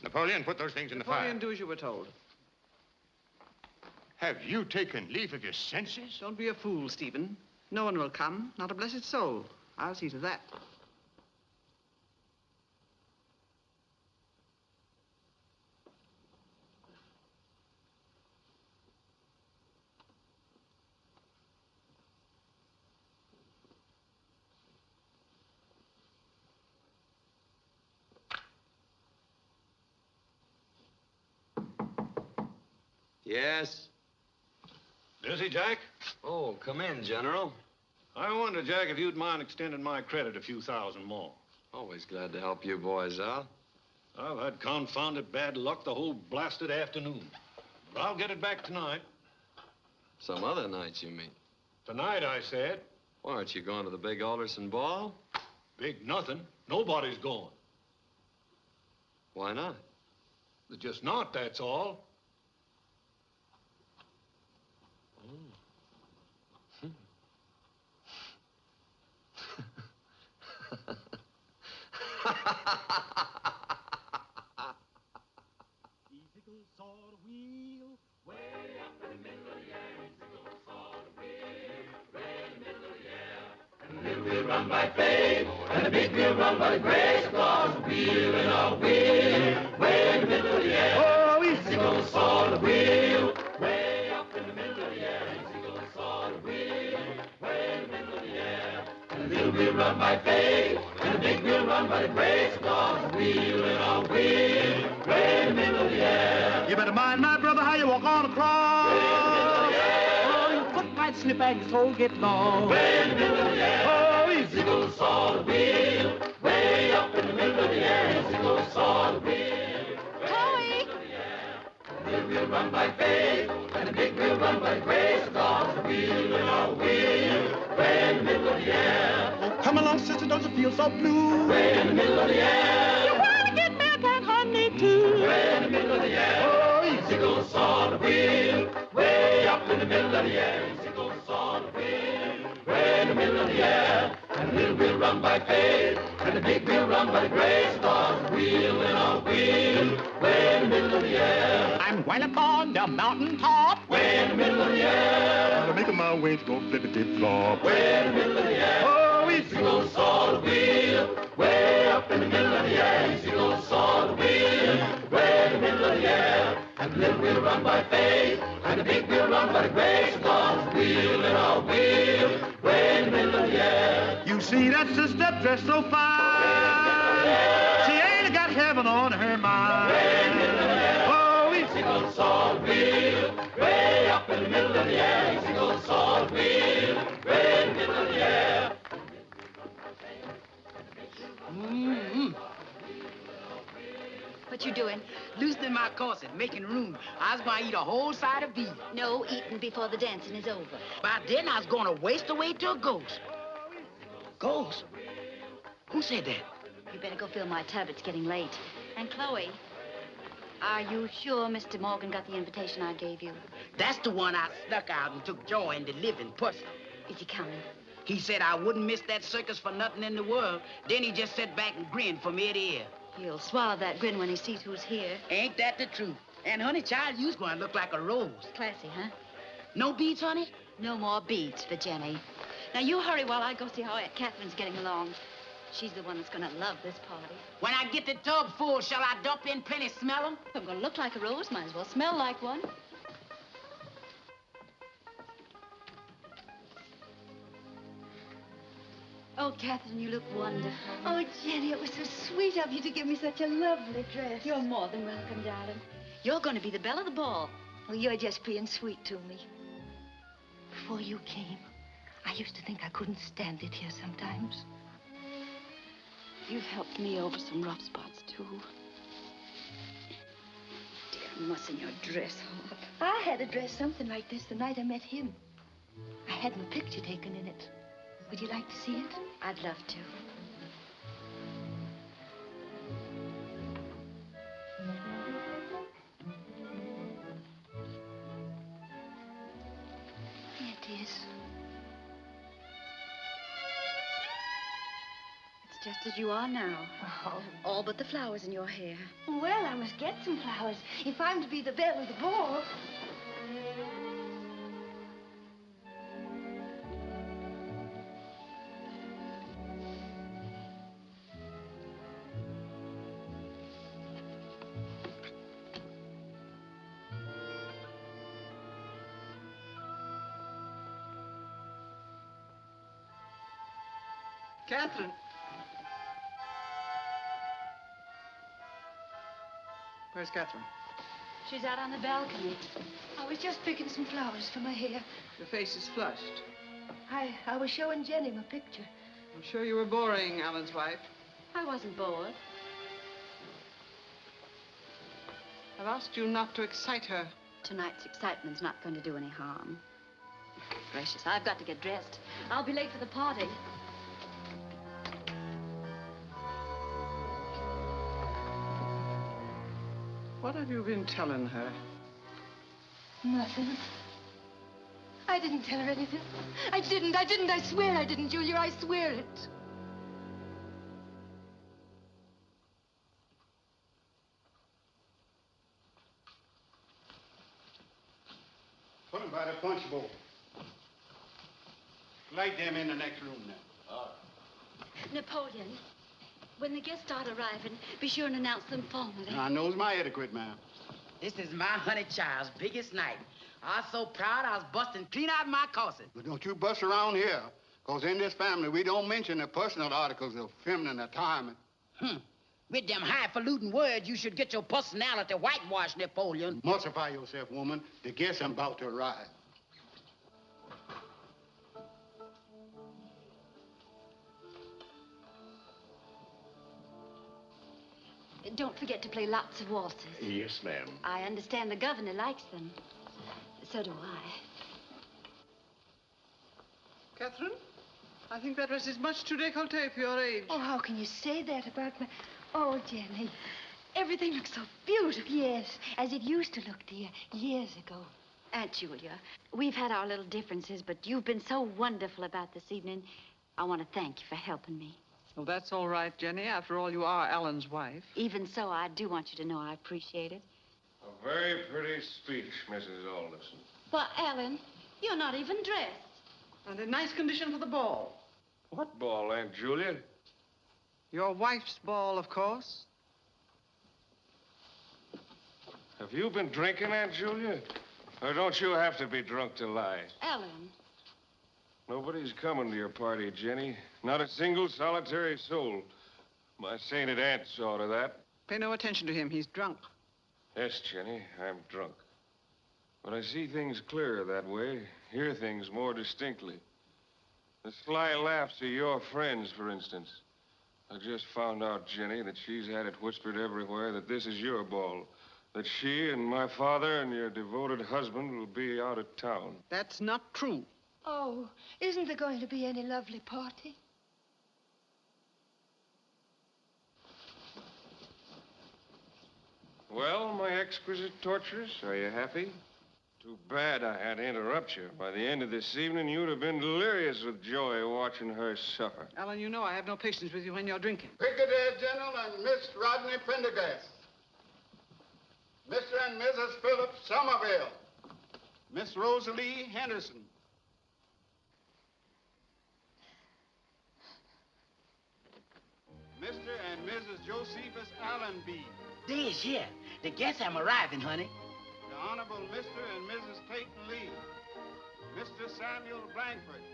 Napoleon, put those things in the fire. Napoleon, do as you were told. Have you taken leave of your senses? Don't be a fool, Stephen. No one will come, not a blessed soul. I'll see to that. Yes? Busy, Jack? Oh, come in, General. I wonder, Jack, if you'd mind extending my credit a few thousand more. Always glad to help you boys out. I've had confounded bad luck the whole blasted afternoon. But I'll get it back tonight. Some other nights, you mean? Tonight, I said. Why, aren't you going to the big Alderson ball? Big nothing. Nobody's going. Why not? They're just not, that's all. We'll run by faith, and the big wheel run by the grace across the wheel and a wheel, way in the middle of the air. Oh, easy goes for the wheel, way up in the middle of the air. Easy goes for the wheel, way in the middle of the air. And the little wheel run by faith, and the big wheel run by the grace across the wheel and a wheel, way in the middle of the air. You better mind, my brother, how you walk on across. Way in the middle of the air. Oh, your foot might slip and your toe get lost. Way in the middle of the air. Oh, easy goes for the wheel, way up in the middle of the air. Easy goes for the wheel. Chloe! The little wheel run by faith, and the big wheel run by grace across the wheel and a wheel, way in the middle of the air. Oh, come along, sister, don't you feel so blue? Way in the middle of the air. You wanna get milk and honey too? Way in the middle of the air. Oh, easy goes for the wheel, way up in the middle of the air. Easy goes for the wheel, way in the middle of the air. And the little wheel run by faith, and the big wheel run by grace across the wheel and a wheel, way in the middle of the air. I'm well up on the mountain top. Way in the middle of the air. I'm making my wings go flippity-flop. Way in the middle of the air. Oh, easy goes for the wheel, way up in the middle of the air. Easy goes for the wheel, way in the middle of the air. And the little wheel run by faith, and the big wheel run by grace. God's wheel in our wheel, way in the middle of the air. You see that sister dressed so fine. She ain't got heaven on her mind. Oh, it's a gold salt wheel, way up in the middle of the air. It's a gold salt wheel, way in the middle of the air. What you doing? Loosening my corset, making room. I was going to eat a whole side of beef. No, eating before the dancing is over. By then, I was going to waste away to a ghost. Ghost? Who said that? You better go fill my tub. It's getting late. And Chloe, are you sure Mr. Morgan got the invitation I gave you? That's the one I snuck out and took joy in delivering personal. Is he coming? He said I wouldn't miss that circus for nothing in the world. Then he just sat back and grinned from ear to ear. He'll swallow that grin when he sees who's here. Ain't that the truth? And, honey, child, you's going to look like a rose. Classy, huh? No beads, honey? No more beads for Jenny. Now, you hurry while I go see how Aunt Catherine's getting along. She's the one that's going to love this party. When I get the tub full, shall I dump in plenty, smell 'em? I'm going to look like a rose. Might as well smell like one. Oh, Catherine, you look wonderful. Oh, Jenny, it was so sweet of you to give me such a lovely dress. You're more than welcome, darling. You're going to be the belle of the ball. Well, you're just being sweet to me. Before you came, I used to think I couldn't stand it here sometimes. You've helped me over some rough spots, too. Dear, mussing your dress off. I had a dress something like this the night I met him. I had my picture taken in it. Would you like to see it? I'd love to. Here it is. It's just as you are now. Oh. All but the flowers in your hair. Well, I must get some flowers if I'm to be the belle of the ball. Catherine. Where's Catherine? She's out on the balcony. I was just picking some flowers for my hair. Your face is flushed. I was showing Jenny my picture. I'm sure you were boring Alan's wife. I wasn't bored. I've asked you not to excite her. Tonight's excitement's not going to do any harm. Gracious, I've got to get dressed. I'll be late for the party. What have you been telling her? Nothing. I didn't tell her anything. I didn't. I swear I didn't, Julia. I swear it. Put them by the punch bowl. Light them in the next room now. All right. Napoleon, when the guests start arriving, be sure and announce them formally. I knows my etiquette, ma'am. This is my honey child's biggest night. I was so proud I was busting clean out my corset. But don't you bust around here, because in this family, we don't mention the personal articles of feminine attire. With them highfalutin words, you should get your personality whitewashed, Napoleon. Mussify yourself, woman. The guests are about to arrive. Don't forget to play lots of waltzes. Yes, ma'am. I understand the governor likes them. So do I. Catherine, I think that dress is much too décolleté for your age. Oh, how can you say that about my... Oh, Jenny, everything looks so beautiful. Yes, as it used to look, dear, years ago. Aunt Julia, we've had our little differences, but you've been so wonderful about this evening. I want to thank you for helping me. Well, that's all right, Jenny. After all, you are Alan's wife. Even so, I do want you to know I appreciate it. A very pretty speech, Mrs. Alderson. But, Alan, you're not even dressed. And in nice condition for the ball. What ball, Aunt Julia? Your wife's ball, of course. Have you been drinking, Aunt Julia? Or don't you have to be drunk to lie? Alan. Nobody's coming to your party, Jenny. Not a single solitary soul. My sainted aunt saw to that. Pay no attention to him. He's drunk. Yes, Jenny, I'm drunk. But I see things clearer that way, hear things more distinctly. The sly laughs of your friends, for instance. I just found out, Jenny, that she's had it whispered everywhere that this is your ball. That she and my father and your devoted husband will be out of town. That's not true. Oh, isn't there going to be any lovely party? Well, my exquisite torturers, are you happy? Too bad I had to interrupt you. By the end of this evening, you'd have been delirious with joy watching her suffer. Alan, you know I have no patience with you when you're drinking. Brigadier General and Miss Rodney Prendergast. Mr. and Mrs. Philip Somerville. Miss Rosalie Henderson. Mr. and Mrs. Josephus Allenby. They is here. The guests am arriving, honey. The Honorable Mr. and Mrs. Clayton Lee. Mr. Samuel Blankford.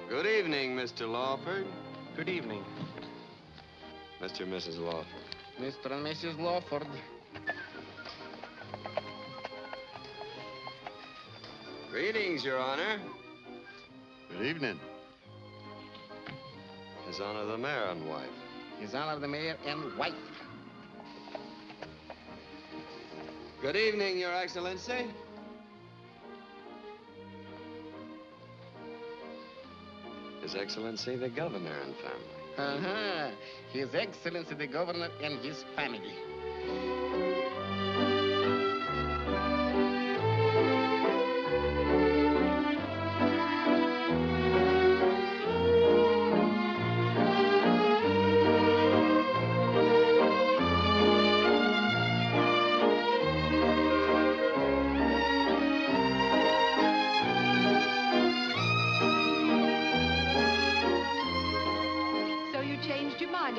Good evening, Mr. Lawford. Good evening. Mr. and Mrs. Lawford. Mr. and Mrs. Lawford. Greetings, Your Honor. Good evening. His Honor the Mayor and wife. His Honor the Mayor and wife. Good evening, Your Excellency. His Excellency the Governor and family. Uh-huh. His Excellency the Governor and his family.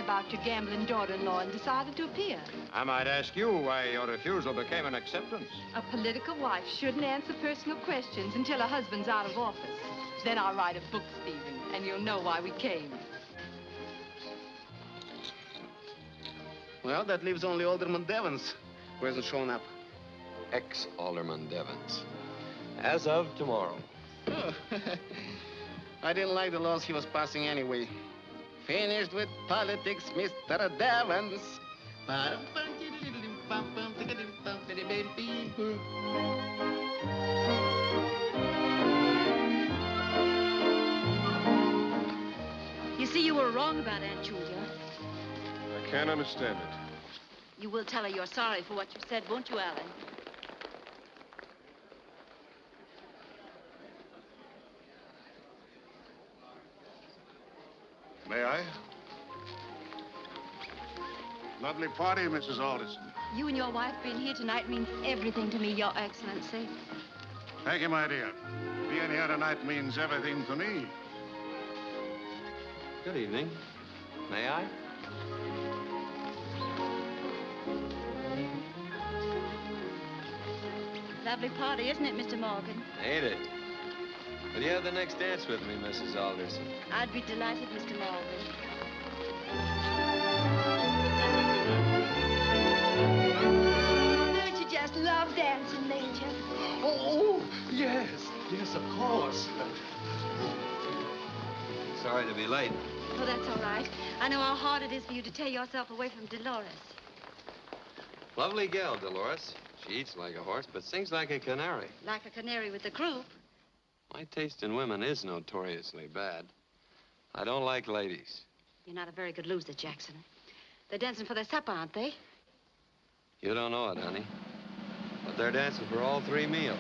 About your gambling daughter-in-law and decided to appear. I might ask you why your refusal became an acceptance. A political wife shouldn't answer personal questions until her husband's out of office. Then I'll write a book, Stephen, and you'll know why we came. Well, that leaves only Alderman Devons, who hasn't shown up. Ex-Alderman Devons. As of tomorrow. Oh. I didn't like the laws he was passing anyway. Finished with politics, Mr. Devons. You see, you were wrong about Aunt Julia. I can't understand it. You will tell her you're sorry for what you said, won't you, Alan? May I? Lovely party, Mrs. Alderson. You and your wife being here tonight means everything to me, Your Excellency. Thank you, my dear. Being here tonight means everything to me. Good evening. May I? Lovely party, isn't it, Mr. Morgan? Ain't it? Will you have the next dance with me, Mrs. Alderson? I'd be delighted, Mr. Morgan. Don't you just love dancing, Major? Oh, yes. Yes, of course. Sorry to be late. Oh, that's all right. I know how hard it is for you to tear yourself away from Dolores. Lovely gal, Dolores. She eats like a horse, but sings like a canary. Like a canary with the croup. My taste in women is notoriously bad. I don't like ladies. You're not a very good loser, Jackson. They're dancing for their supper, aren't they? You don't know it, honey. But they're dancing for all 3 meals.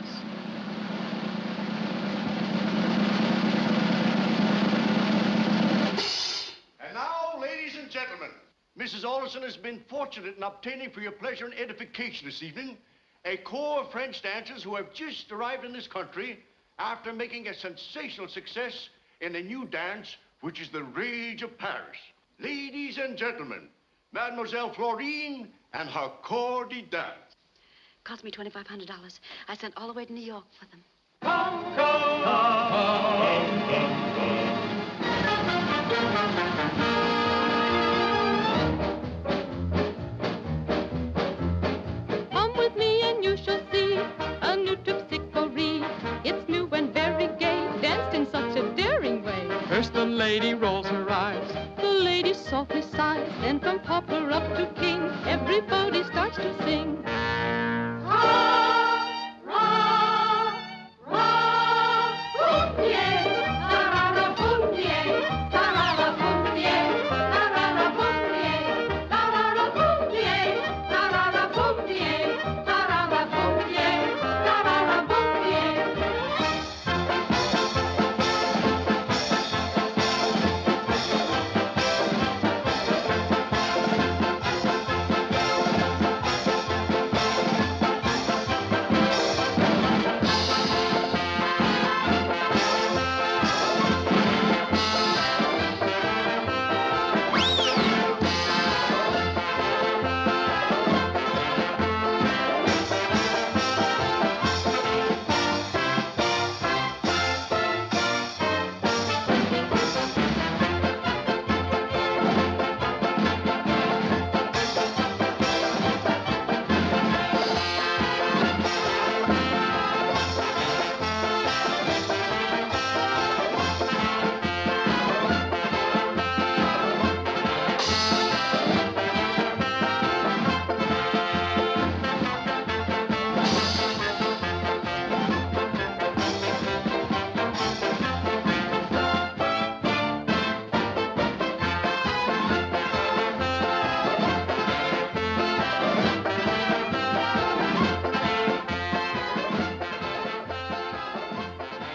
And now, ladies and gentlemen, Mrs. Alderson has been fortunate in obtaining for your pleasure and edification this evening a corps of French dancers who have just arrived in this country after making a sensational success in a new dance which is the rage of Paris. Ladies and gentlemen, Mademoiselle Florine and her corps de dance. Cost me $2,500. I sent all the way to New York for them. Come with me and you shall see a new terpsichore. It's new and very gay, danced in such a daring way. First the lady rolls her eyes. The lady softly sighs, then from pauper up to king, everybody starts to sing.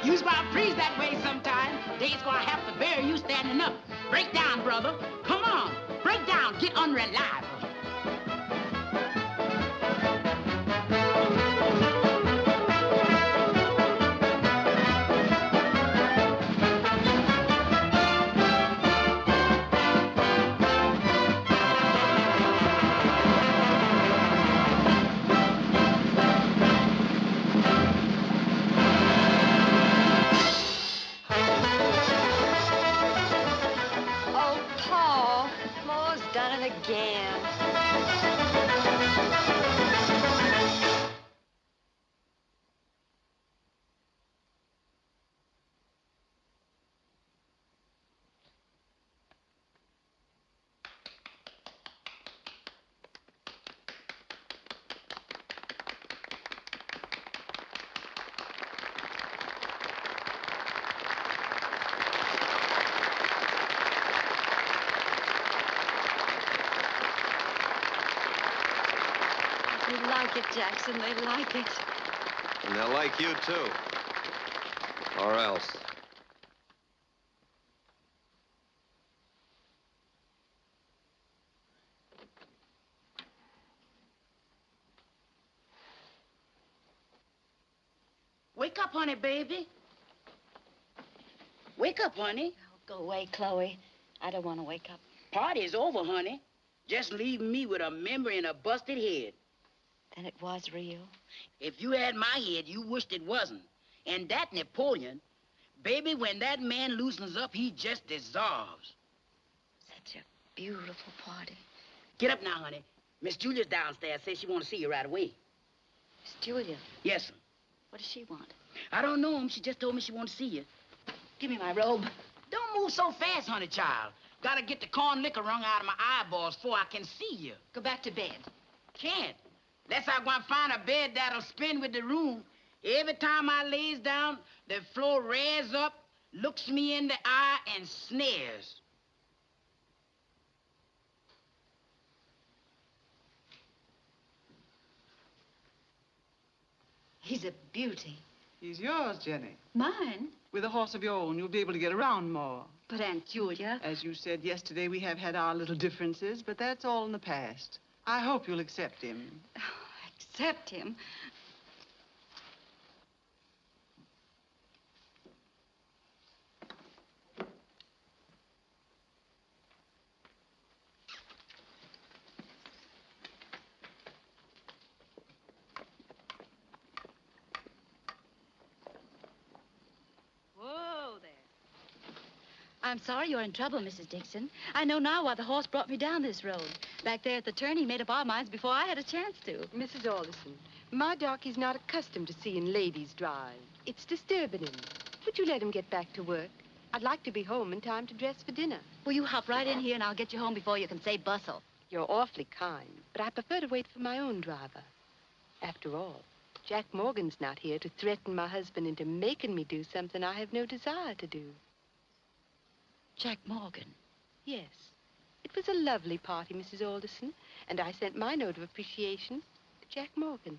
You's gonna freeze that way sometime. They's gonna have to bury you standing up. Break down, brother. Come on. Break down. Get unreliable. Oh, Paul. Mo's done it again. They like it, Jackson. They like it. And they'll like you, too. Or else. Wake up, honey, baby. Wake up, honey. Oh, go away, Chloe. I don't want to wake up. Party's over, honey. Just leaving me with a memory and a busted head. Then it was real. If you had my head, you wished it wasn't. And that Napoleon, baby, when that man loosens up, he just dissolves. Such a beautiful party. Get up now, honey. Miss Julia's downstairs. Says she wants to see you right away. Miss Julia. Yes, sir. What does she want? I don't know, She just told me she wants to see you. Give me my robe. Don't move so fast, honey, child. Gotta get the corn liquor wrung out of my eyeballs before I can see you. Go back to bed. Can't. Unless I want to find a bed that'll spin with the room. Every time I lays down, the floor rears up, looks me in the eye, and sneers. He's a beauty. He's yours, Jenny. Mine? With a horse of your own, you'll be able to get around more. But Aunt Julia... As you said yesterday, we have had our little differences, but that's all in the past. I hope you'll accept him. Accept him? I'm sorry you're in trouble, Mrs. Dixon. I know now why the horse brought me down this road. Back there at the turn, he made up our minds before I had a chance to. Mrs. Alderson, my darky's not accustomed to seeing ladies drive. It's disturbing him. Would you let him get back to work? I'd like to be home in time to dress for dinner. Well, you hop right in here and I'll get you home before you can say bustle. You're awfully kind, but I prefer to wait for my own driver. After all, Jack Morgan's not here to threaten my husband into making me do something I have no desire to do. Jack Morgan? Yes. It was a lovely party, Mrs. Alderson, and I sent my note of appreciation to Jack Morgan.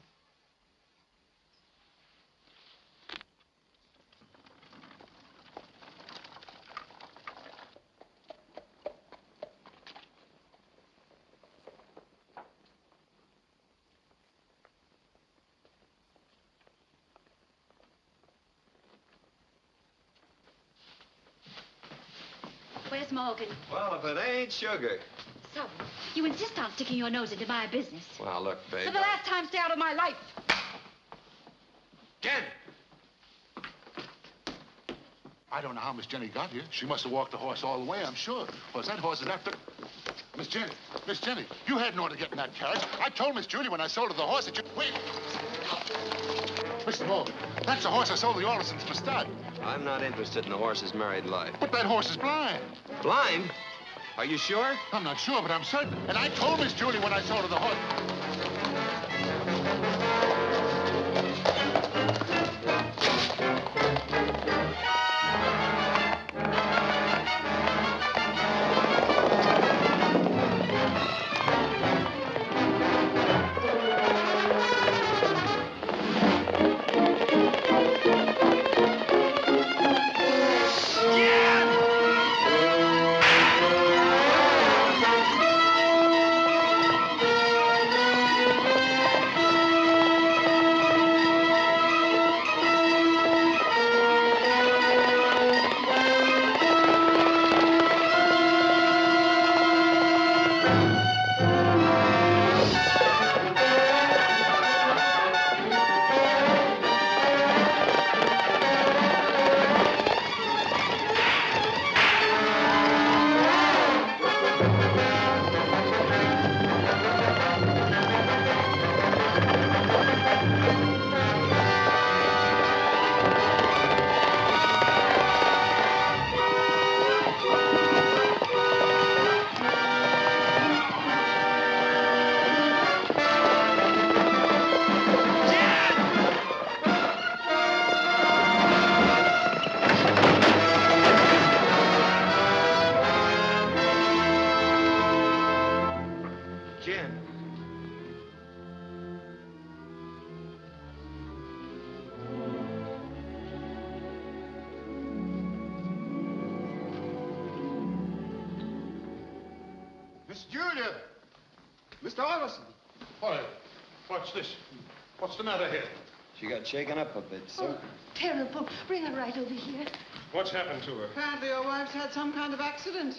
Where's Morgan? Well, if it ain't sugar. So, you insist on sticking your nose into my business. Well, look, babe. For the last time, stay out of my life. Jen! I don't know how Miss Jenny got here. She must have walked the horse all the way, I'm sure. Well, that horse is after... Miss Jenny, you hadn't ought to get in that carriage. I told Miss Julie when I sold her the horse that you... Wait! Mr. Morgan, that's the horse I sold the Aldersons for stud. I'm not interested in the horse's married life. But that horse is blind. Blind? Are you sure? I'm not sure, but I'm certain. And I told Miss Julie when I sold her the horse... Miss Julia! Mr. Alderson! Why, what's this? What's the matter here? She got shaken up a bit, sir. Terrible. Bring her right over here. What's happened to her? Apparently your wife's had some kind of accident.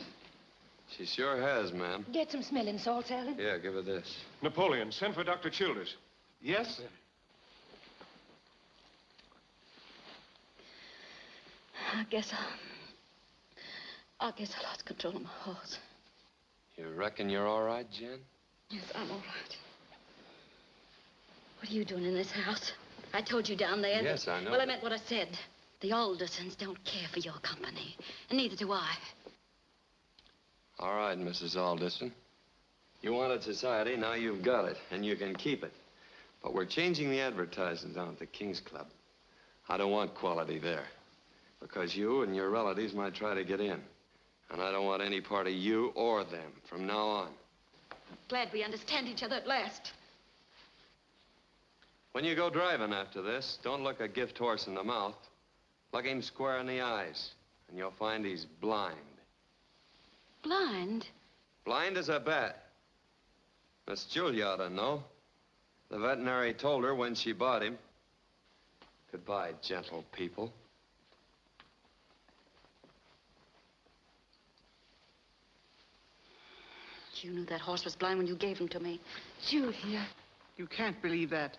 She sure has, ma'am. Get some smelling salts, Alan. Yeah, give her this. Napoleon, send for Dr. Childers. Yes, sir. I guess I lost control of my horse. You reckon you're all right, Jen? Yes, I'm all right. What are you doing in this house? I told you down there. Yes, I know. Well, I meant what I said. The Aldersons don't care for your company, and neither do I. All right, Mrs. Alderson. You wanted society, now you've got it, and you can keep it. But we're changing the advertising down at the King's Club. I don't want quality there, because you and your relatives might try to get in. And I don't want any part of you or them from now on. Glad we understand each other at last. When you go driving after this, don't look a gift horse in the mouth. Look him square in the eyes, and you'll find he's blind. Blind? Blind as a bat. Miss Julia ought to know. The veterinary told her when she bought him. Goodbye, gentle people. You knew that horse was blind when you gave him to me. Julia. You can't believe that.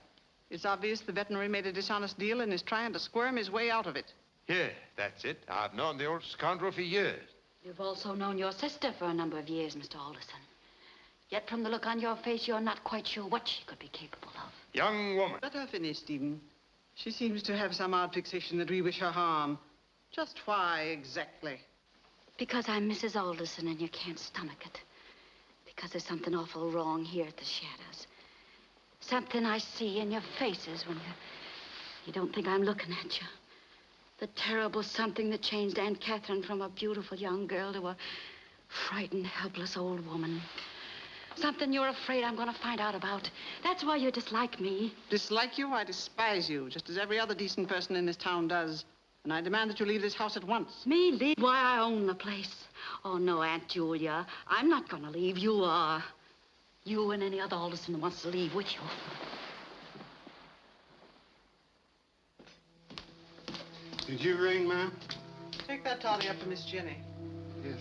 It's obvious the veterinary made a dishonest deal and is trying to squirm his way out of it. Yeah, that's it. I've known the old scoundrel for years. You've also known your sister for a number of years, Mr. Alderson. Yet from the look on your face, you're not quite sure what she could be capable of. Young woman. Let her finish, Stephen. She seems to have some odd fixation that we wish her harm. Just why, exactly? Because I'm Mrs. Alderson and you can't stomach it. Because there's something awful wrong here at the Shadows. Something I see in your faces when you don't think I'm looking at you. The terrible something that changed Aunt Catherine from a beautiful young girl to a frightened, helpless old woman. Something you're afraid I'm going to find out about. That's why you dislike me. Dislike you? I despise you, just as every other decent person in this town does. And I demand that you leave this house at once. Me leave? Why, I own the place. Oh, no, Aunt Julia. I'm not going to leave. You are. You and any other Alderson who wants to leave with you. Did you ring, ma'am? Take that toddy up to Miss Jenny. Yes.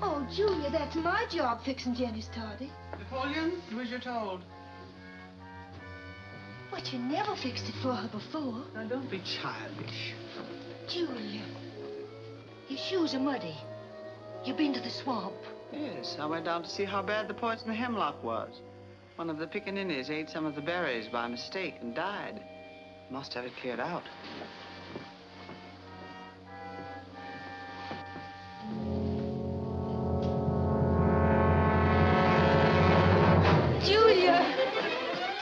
Oh, Julia, that's my job, fixing Jenny's toddy. Napoleon, do as you're told. But you never fixed it for her before. Now, don't be childish. Julia, your shoes are muddy. You've been to the swamp. Yes, I went down to see how bad the poison hemlock was. One of the pickaninnies ate some of the berries by mistake and died. Must have it cleared out. Julia!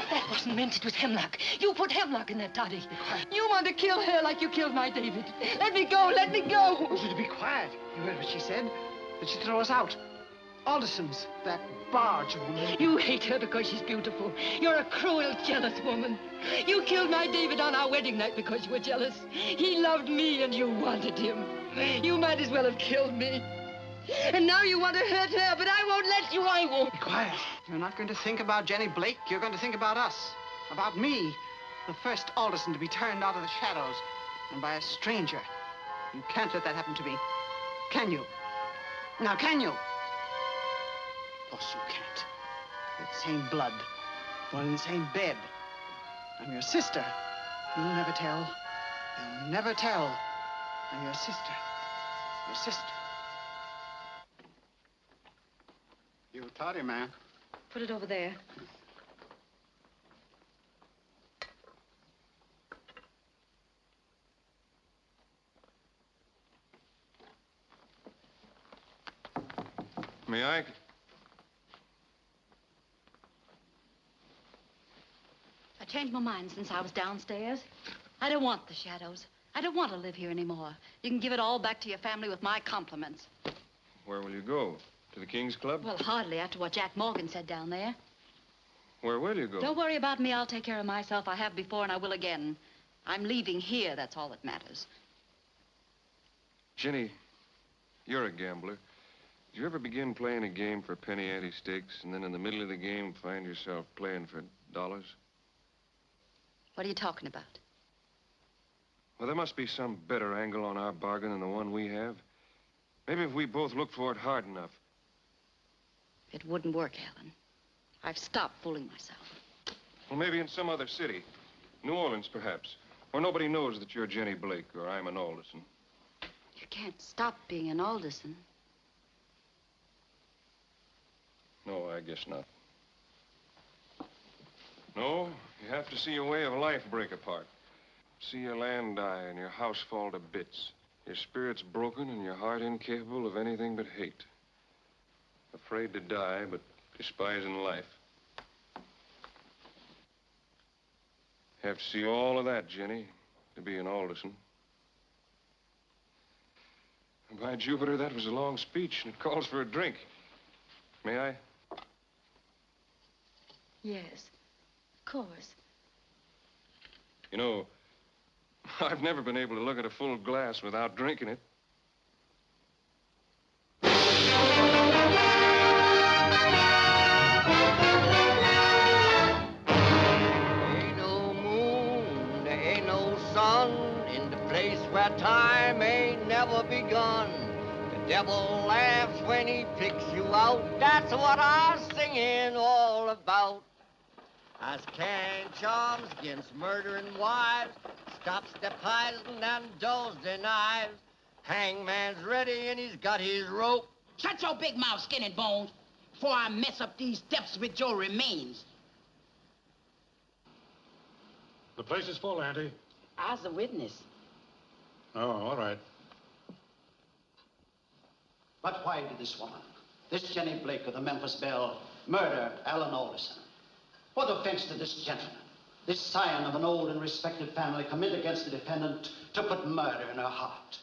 That wasn't mint, it was hemlock. You put hemlock in that toddy. You want to kill her like you killed my David. Let me go, let me go. To be quiet. You heard what she said? That she'd throw us out. Alderson's, that barge woman. You hate her because she's beautiful. You're a cruel, jealous woman. You killed my David on our wedding night because you were jealous. He loved me and you wanted him. You might as well have killed me. And now you want to hurt her, but I won't let you, I won't. Be quiet. You're not going to think about Jenny Blake. You're going to think about us. About me. The first Alderson to be turned out of the Shadows. And by a stranger. You can't let that happen to me. Can you? Now, can you? Of course you can't. We're the same blood. Born in the same bed. I'm your sister. You'll never tell. You'll never tell. I'm your sister. Your sister. You toddy, man. Put it over there. May I? I changed my mind since I was downstairs. I don't want the Shadows. I don't want to live here anymore. You can give it all back to your family with my compliments. Where will you go? To the King's Club? Well, hardly after what Jack Morgan said down there. Where will you go? Don't worry about me. I'll take care of myself. I have before and I will again. I'm leaving here. That's all that matters. Jenny, you're a gambler. Did you ever begin playing a game for penny ante stakes and then in the middle of the game find yourself playing for dollars? What are you talking about? Well, there must be some better angle on our bargain than the one we have. Maybe if we both look for it hard enough. It wouldn't work, Alan. I've stopped fooling myself. Well, maybe in some other city. New Orleans, perhaps. Where nobody knows that you're Jenny Blake or I'm an Alderson. You can't stop being an Alderson. No, I guess not. No, you have to see your way of life break apart. See your land die and your house fall to bits. Your spirit's broken and your heart incapable of anything but hate. Afraid to die, but despising life. Have to see all of that, Jenny, to be an Alderson. And by Jupiter, that was a long speech, and it calls for a drink. May I? Yes, of course. You know, I've never been able to look at a full glass without drinking it. Ain't no moon, there ain't no sun in the place where time ain't never begun. The devil laughs when he picks you out. That's what I'm singing all about. As carrying charms against murdering wives, stops the poison and dulls the knives. Hangman's ready and he's got his rope. Shut your big mouth, skin and bones, before I mess up these steps with your remains. The place is full, Auntie. I's a witness. Oh, all right. But why did this woman, this Jenny Blake of the Memphis Belle, murder Alan Alderson? What offense did this gentleman, this scion of an old and respected family, commit against the defendant to put murder in her heart?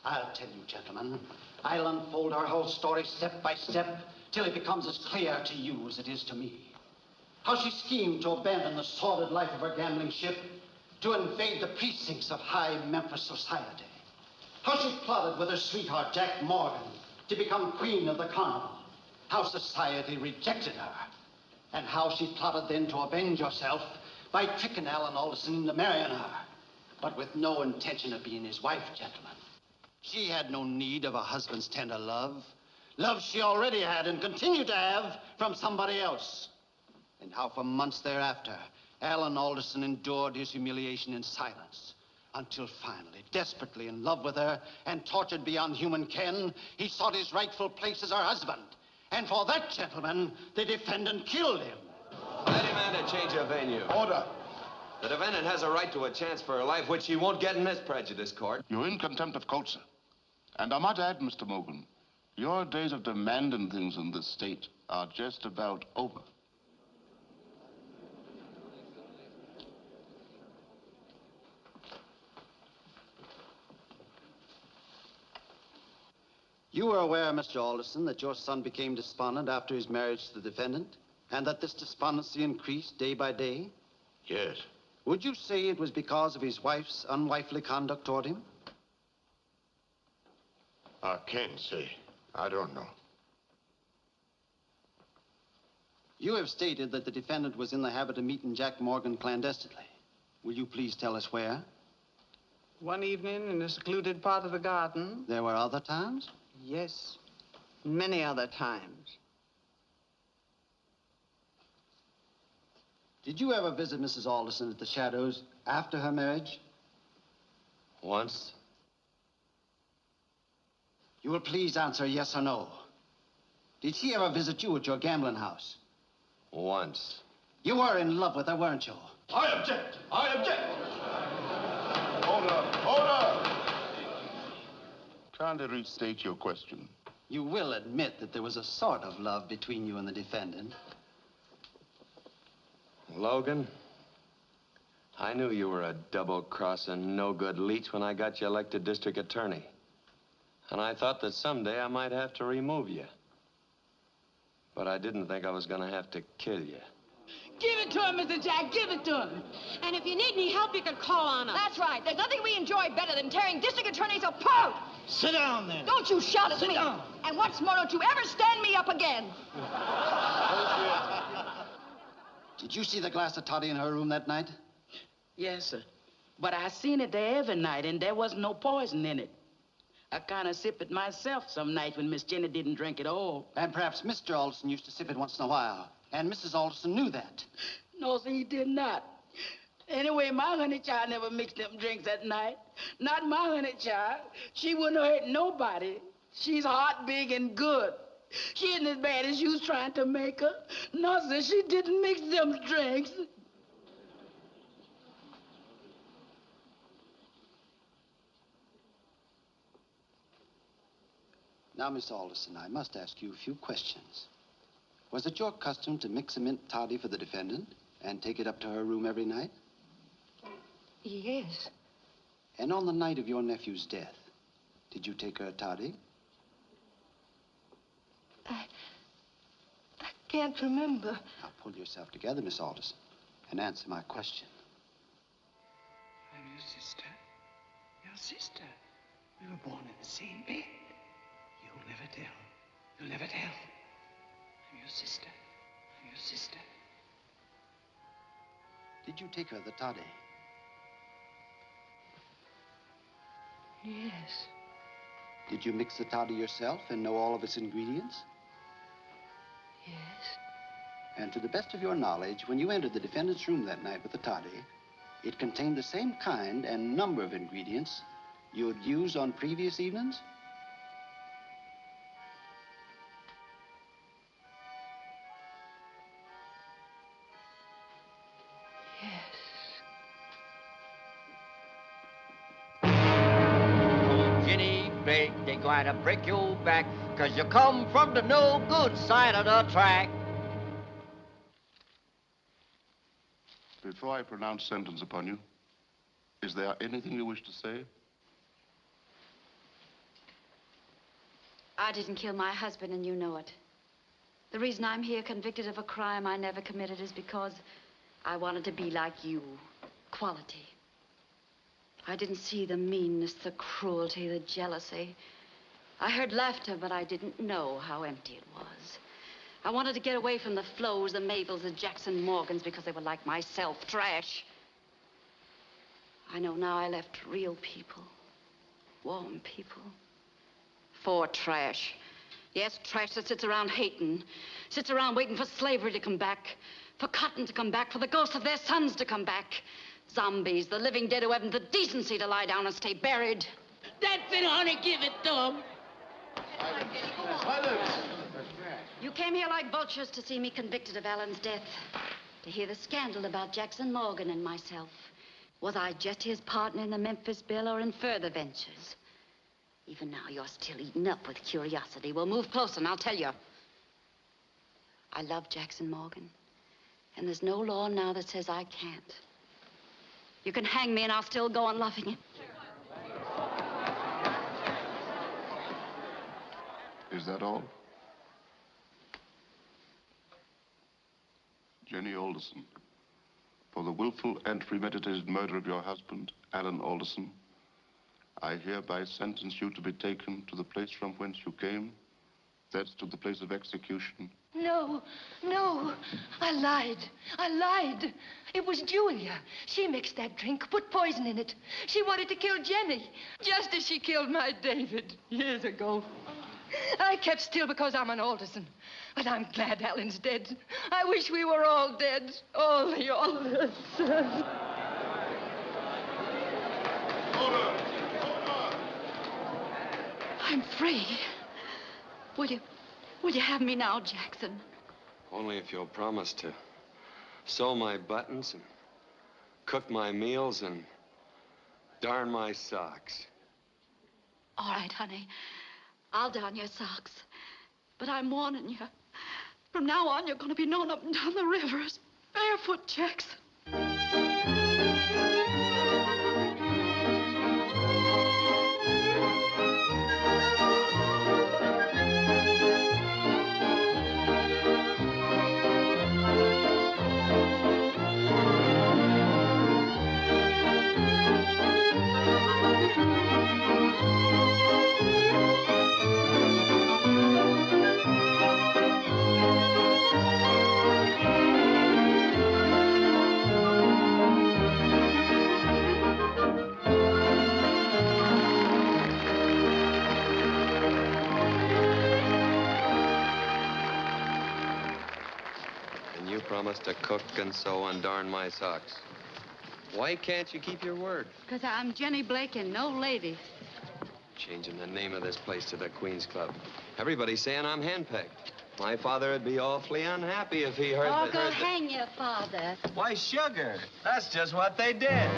I'll tell you, gentlemen, I'll unfold her whole story step by step till it becomes as clear to you as it is to me. How she schemed to abandon the sordid life of her gambling ship to invade the precincts of high Memphis society. How she plotted with her sweetheart, Jack Morgan, to become queen of the carnival. How society rejected her. And how she plotted then to avenge herself by tricking Alan Alderson into marrying her, but with no intention of being his wife, gentlemen. She had no need of a husband's tender love. Love she already had and continued to have from somebody else. And how for months thereafter, Alan Alderson endured his humiliation in silence, until finally, desperately in love with her and tortured beyond human ken, he sought his rightful place as her husband. And for that, gentlemen, the defendant killed him. I demand a change of venue. Order. The defendant has a right to a chance for her life, which she won't get in this prejudice court. You're in contempt of court, sir. And I might add, Mr. Morgan, your days of demanding things in this state are just about over. You were aware, Mr. Alderson, that your son became despondent after his marriage to the defendant, and that this despondency increased day by day? Yes. Would you say it was because of his wife's unwifely conduct toward him? I can't say. I don't know. You have stated that the defendant was in the habit of meeting Jack Morgan clandestinely. Will you please tell us where? One evening in a secluded part of the garden. There were other times? Yes, many other times. Did you ever visit Mrs. Alderson at the Shadows after her marriage? Once. You will please answer yes or no. Did she ever visit you at your gambling house? Once. You were in love with her, weren't you? I object. I object. Order. Order. Kindly restate your question. You will admit that there was a sort of love between you and the defendant. Logan, I knew you were a double-crossing, no-good leech when I got you elected district attorney. And I thought that someday I might have to remove you. But I didn't think I was going to have to kill you. Give it to him, Mr. Jack. Give it to him. And if you need any help, you can call on us. That's right. There's nothing we enjoy better than tearing district attorneys apart. Sit down, then. Don't you shout at me. Down. And what's more, don't you ever stand me up again. Did you see the glass of toddy in her room that night? Yes, sir. But I seen it there every night, and there wasn't no poison in it. I kind of sip it myself some nights when Miss Jenny didn't drink it all. And perhaps Mr. Alderson used to sip it once in a while. And Mrs. Alderson knew that. No, sir, he did not. Anyway, my honey child never mixed them drinks at night. Not my honey child. She wouldn't hurt nobody. She's hot, big, and good. She isn't as bad as you was trying to make her. No, sir, she didn't mix them drinks. Now, Miss Alderson, I must ask you a few questions. Was it your custom to mix a mint toddy for the defendant and take it up to her room every night? Yes. And on the night of your nephew's death, did you take her a toddy? I can't remember. Now, pull yourself together, Miss Alderson, and answer my question. I'm your sister. Your sister. We were born in the same bed. You'll never tell. You'll never tell. I'm your sister. I'm your sister. Did you take her the toddy? Yes. Did you mix the toddy yourself and know all of its ingredients? Yes. And to the best of your knowledge, when you entered the defendant's room that night with the toddy, it contained the same kind and number of ingredients you had used on previous evenings? Jenny Blake, they going to break your back, 'cause you come from the no good side of the track. Before I pronounce sentence upon you, is there anything you wish to say? I didn't kill my husband, and you know it. The reason I'm here convicted of a crime I never committed is because I wanted to be like you. Quality. I didn't see the meanness, the cruelty, the jealousy. I heard laughter, but I didn't know how empty it was. I wanted to get away from the Flows, the Mabels, the Jackson Morgans, because they were like myself, trash. I know now I left real people, warm people, for trash. Yes, trash that sits around hating, sits around waiting for slavery to come back, for cotton to come back, for the ghosts of their sons to come back. Zombies, the living dead who haven't the decency to lie down and stay buried. That's it, honey. Give it to him. You came here like vultures to see me convicted of Alan's death, to hear the scandal about Jackson Morgan and myself. Was I just his partner in the Memphis Bill or in further ventures? Even now, you're still eaten up with curiosity. Well, move closer and I'll tell you. I love Jackson Morgan, and there's no law now that says I can't. You can hang me and I'll still go on loving him. Is that all? Jenny Alderson, for the willful and premeditated murder of your husband, Alan Alderson, I hereby sentence you to be taken to the place from whence you came, that's to the place of execution. No, no. I lied. It was Julia. She mixed that drink, put poison in it. She wanted to kill Jenny, just as she killed my David years ago. I kept still because I'm an Alderson. But I'm glad Alan's dead. I wish we were all dead. All the Aldersons. I'm free. Will you have me now, Jackson? Only if you'll promise to sew my buttons and cook my meals and darn my socks. All right, honey. I'll darn your socks. But I'm warning you. From now on, you're going to be known up and down the river as Barefoot Jackson. Promise to cook and sew and darn my socks. Why can't you keep your word? Because I'm Jenny Blake and no lady. Changing the name of this place to the Queen's Club. Everybody's saying I'm handpicked. My father would be awfully unhappy if he heard Oh, that. go hang your father. Why, sugar. That's just what they did.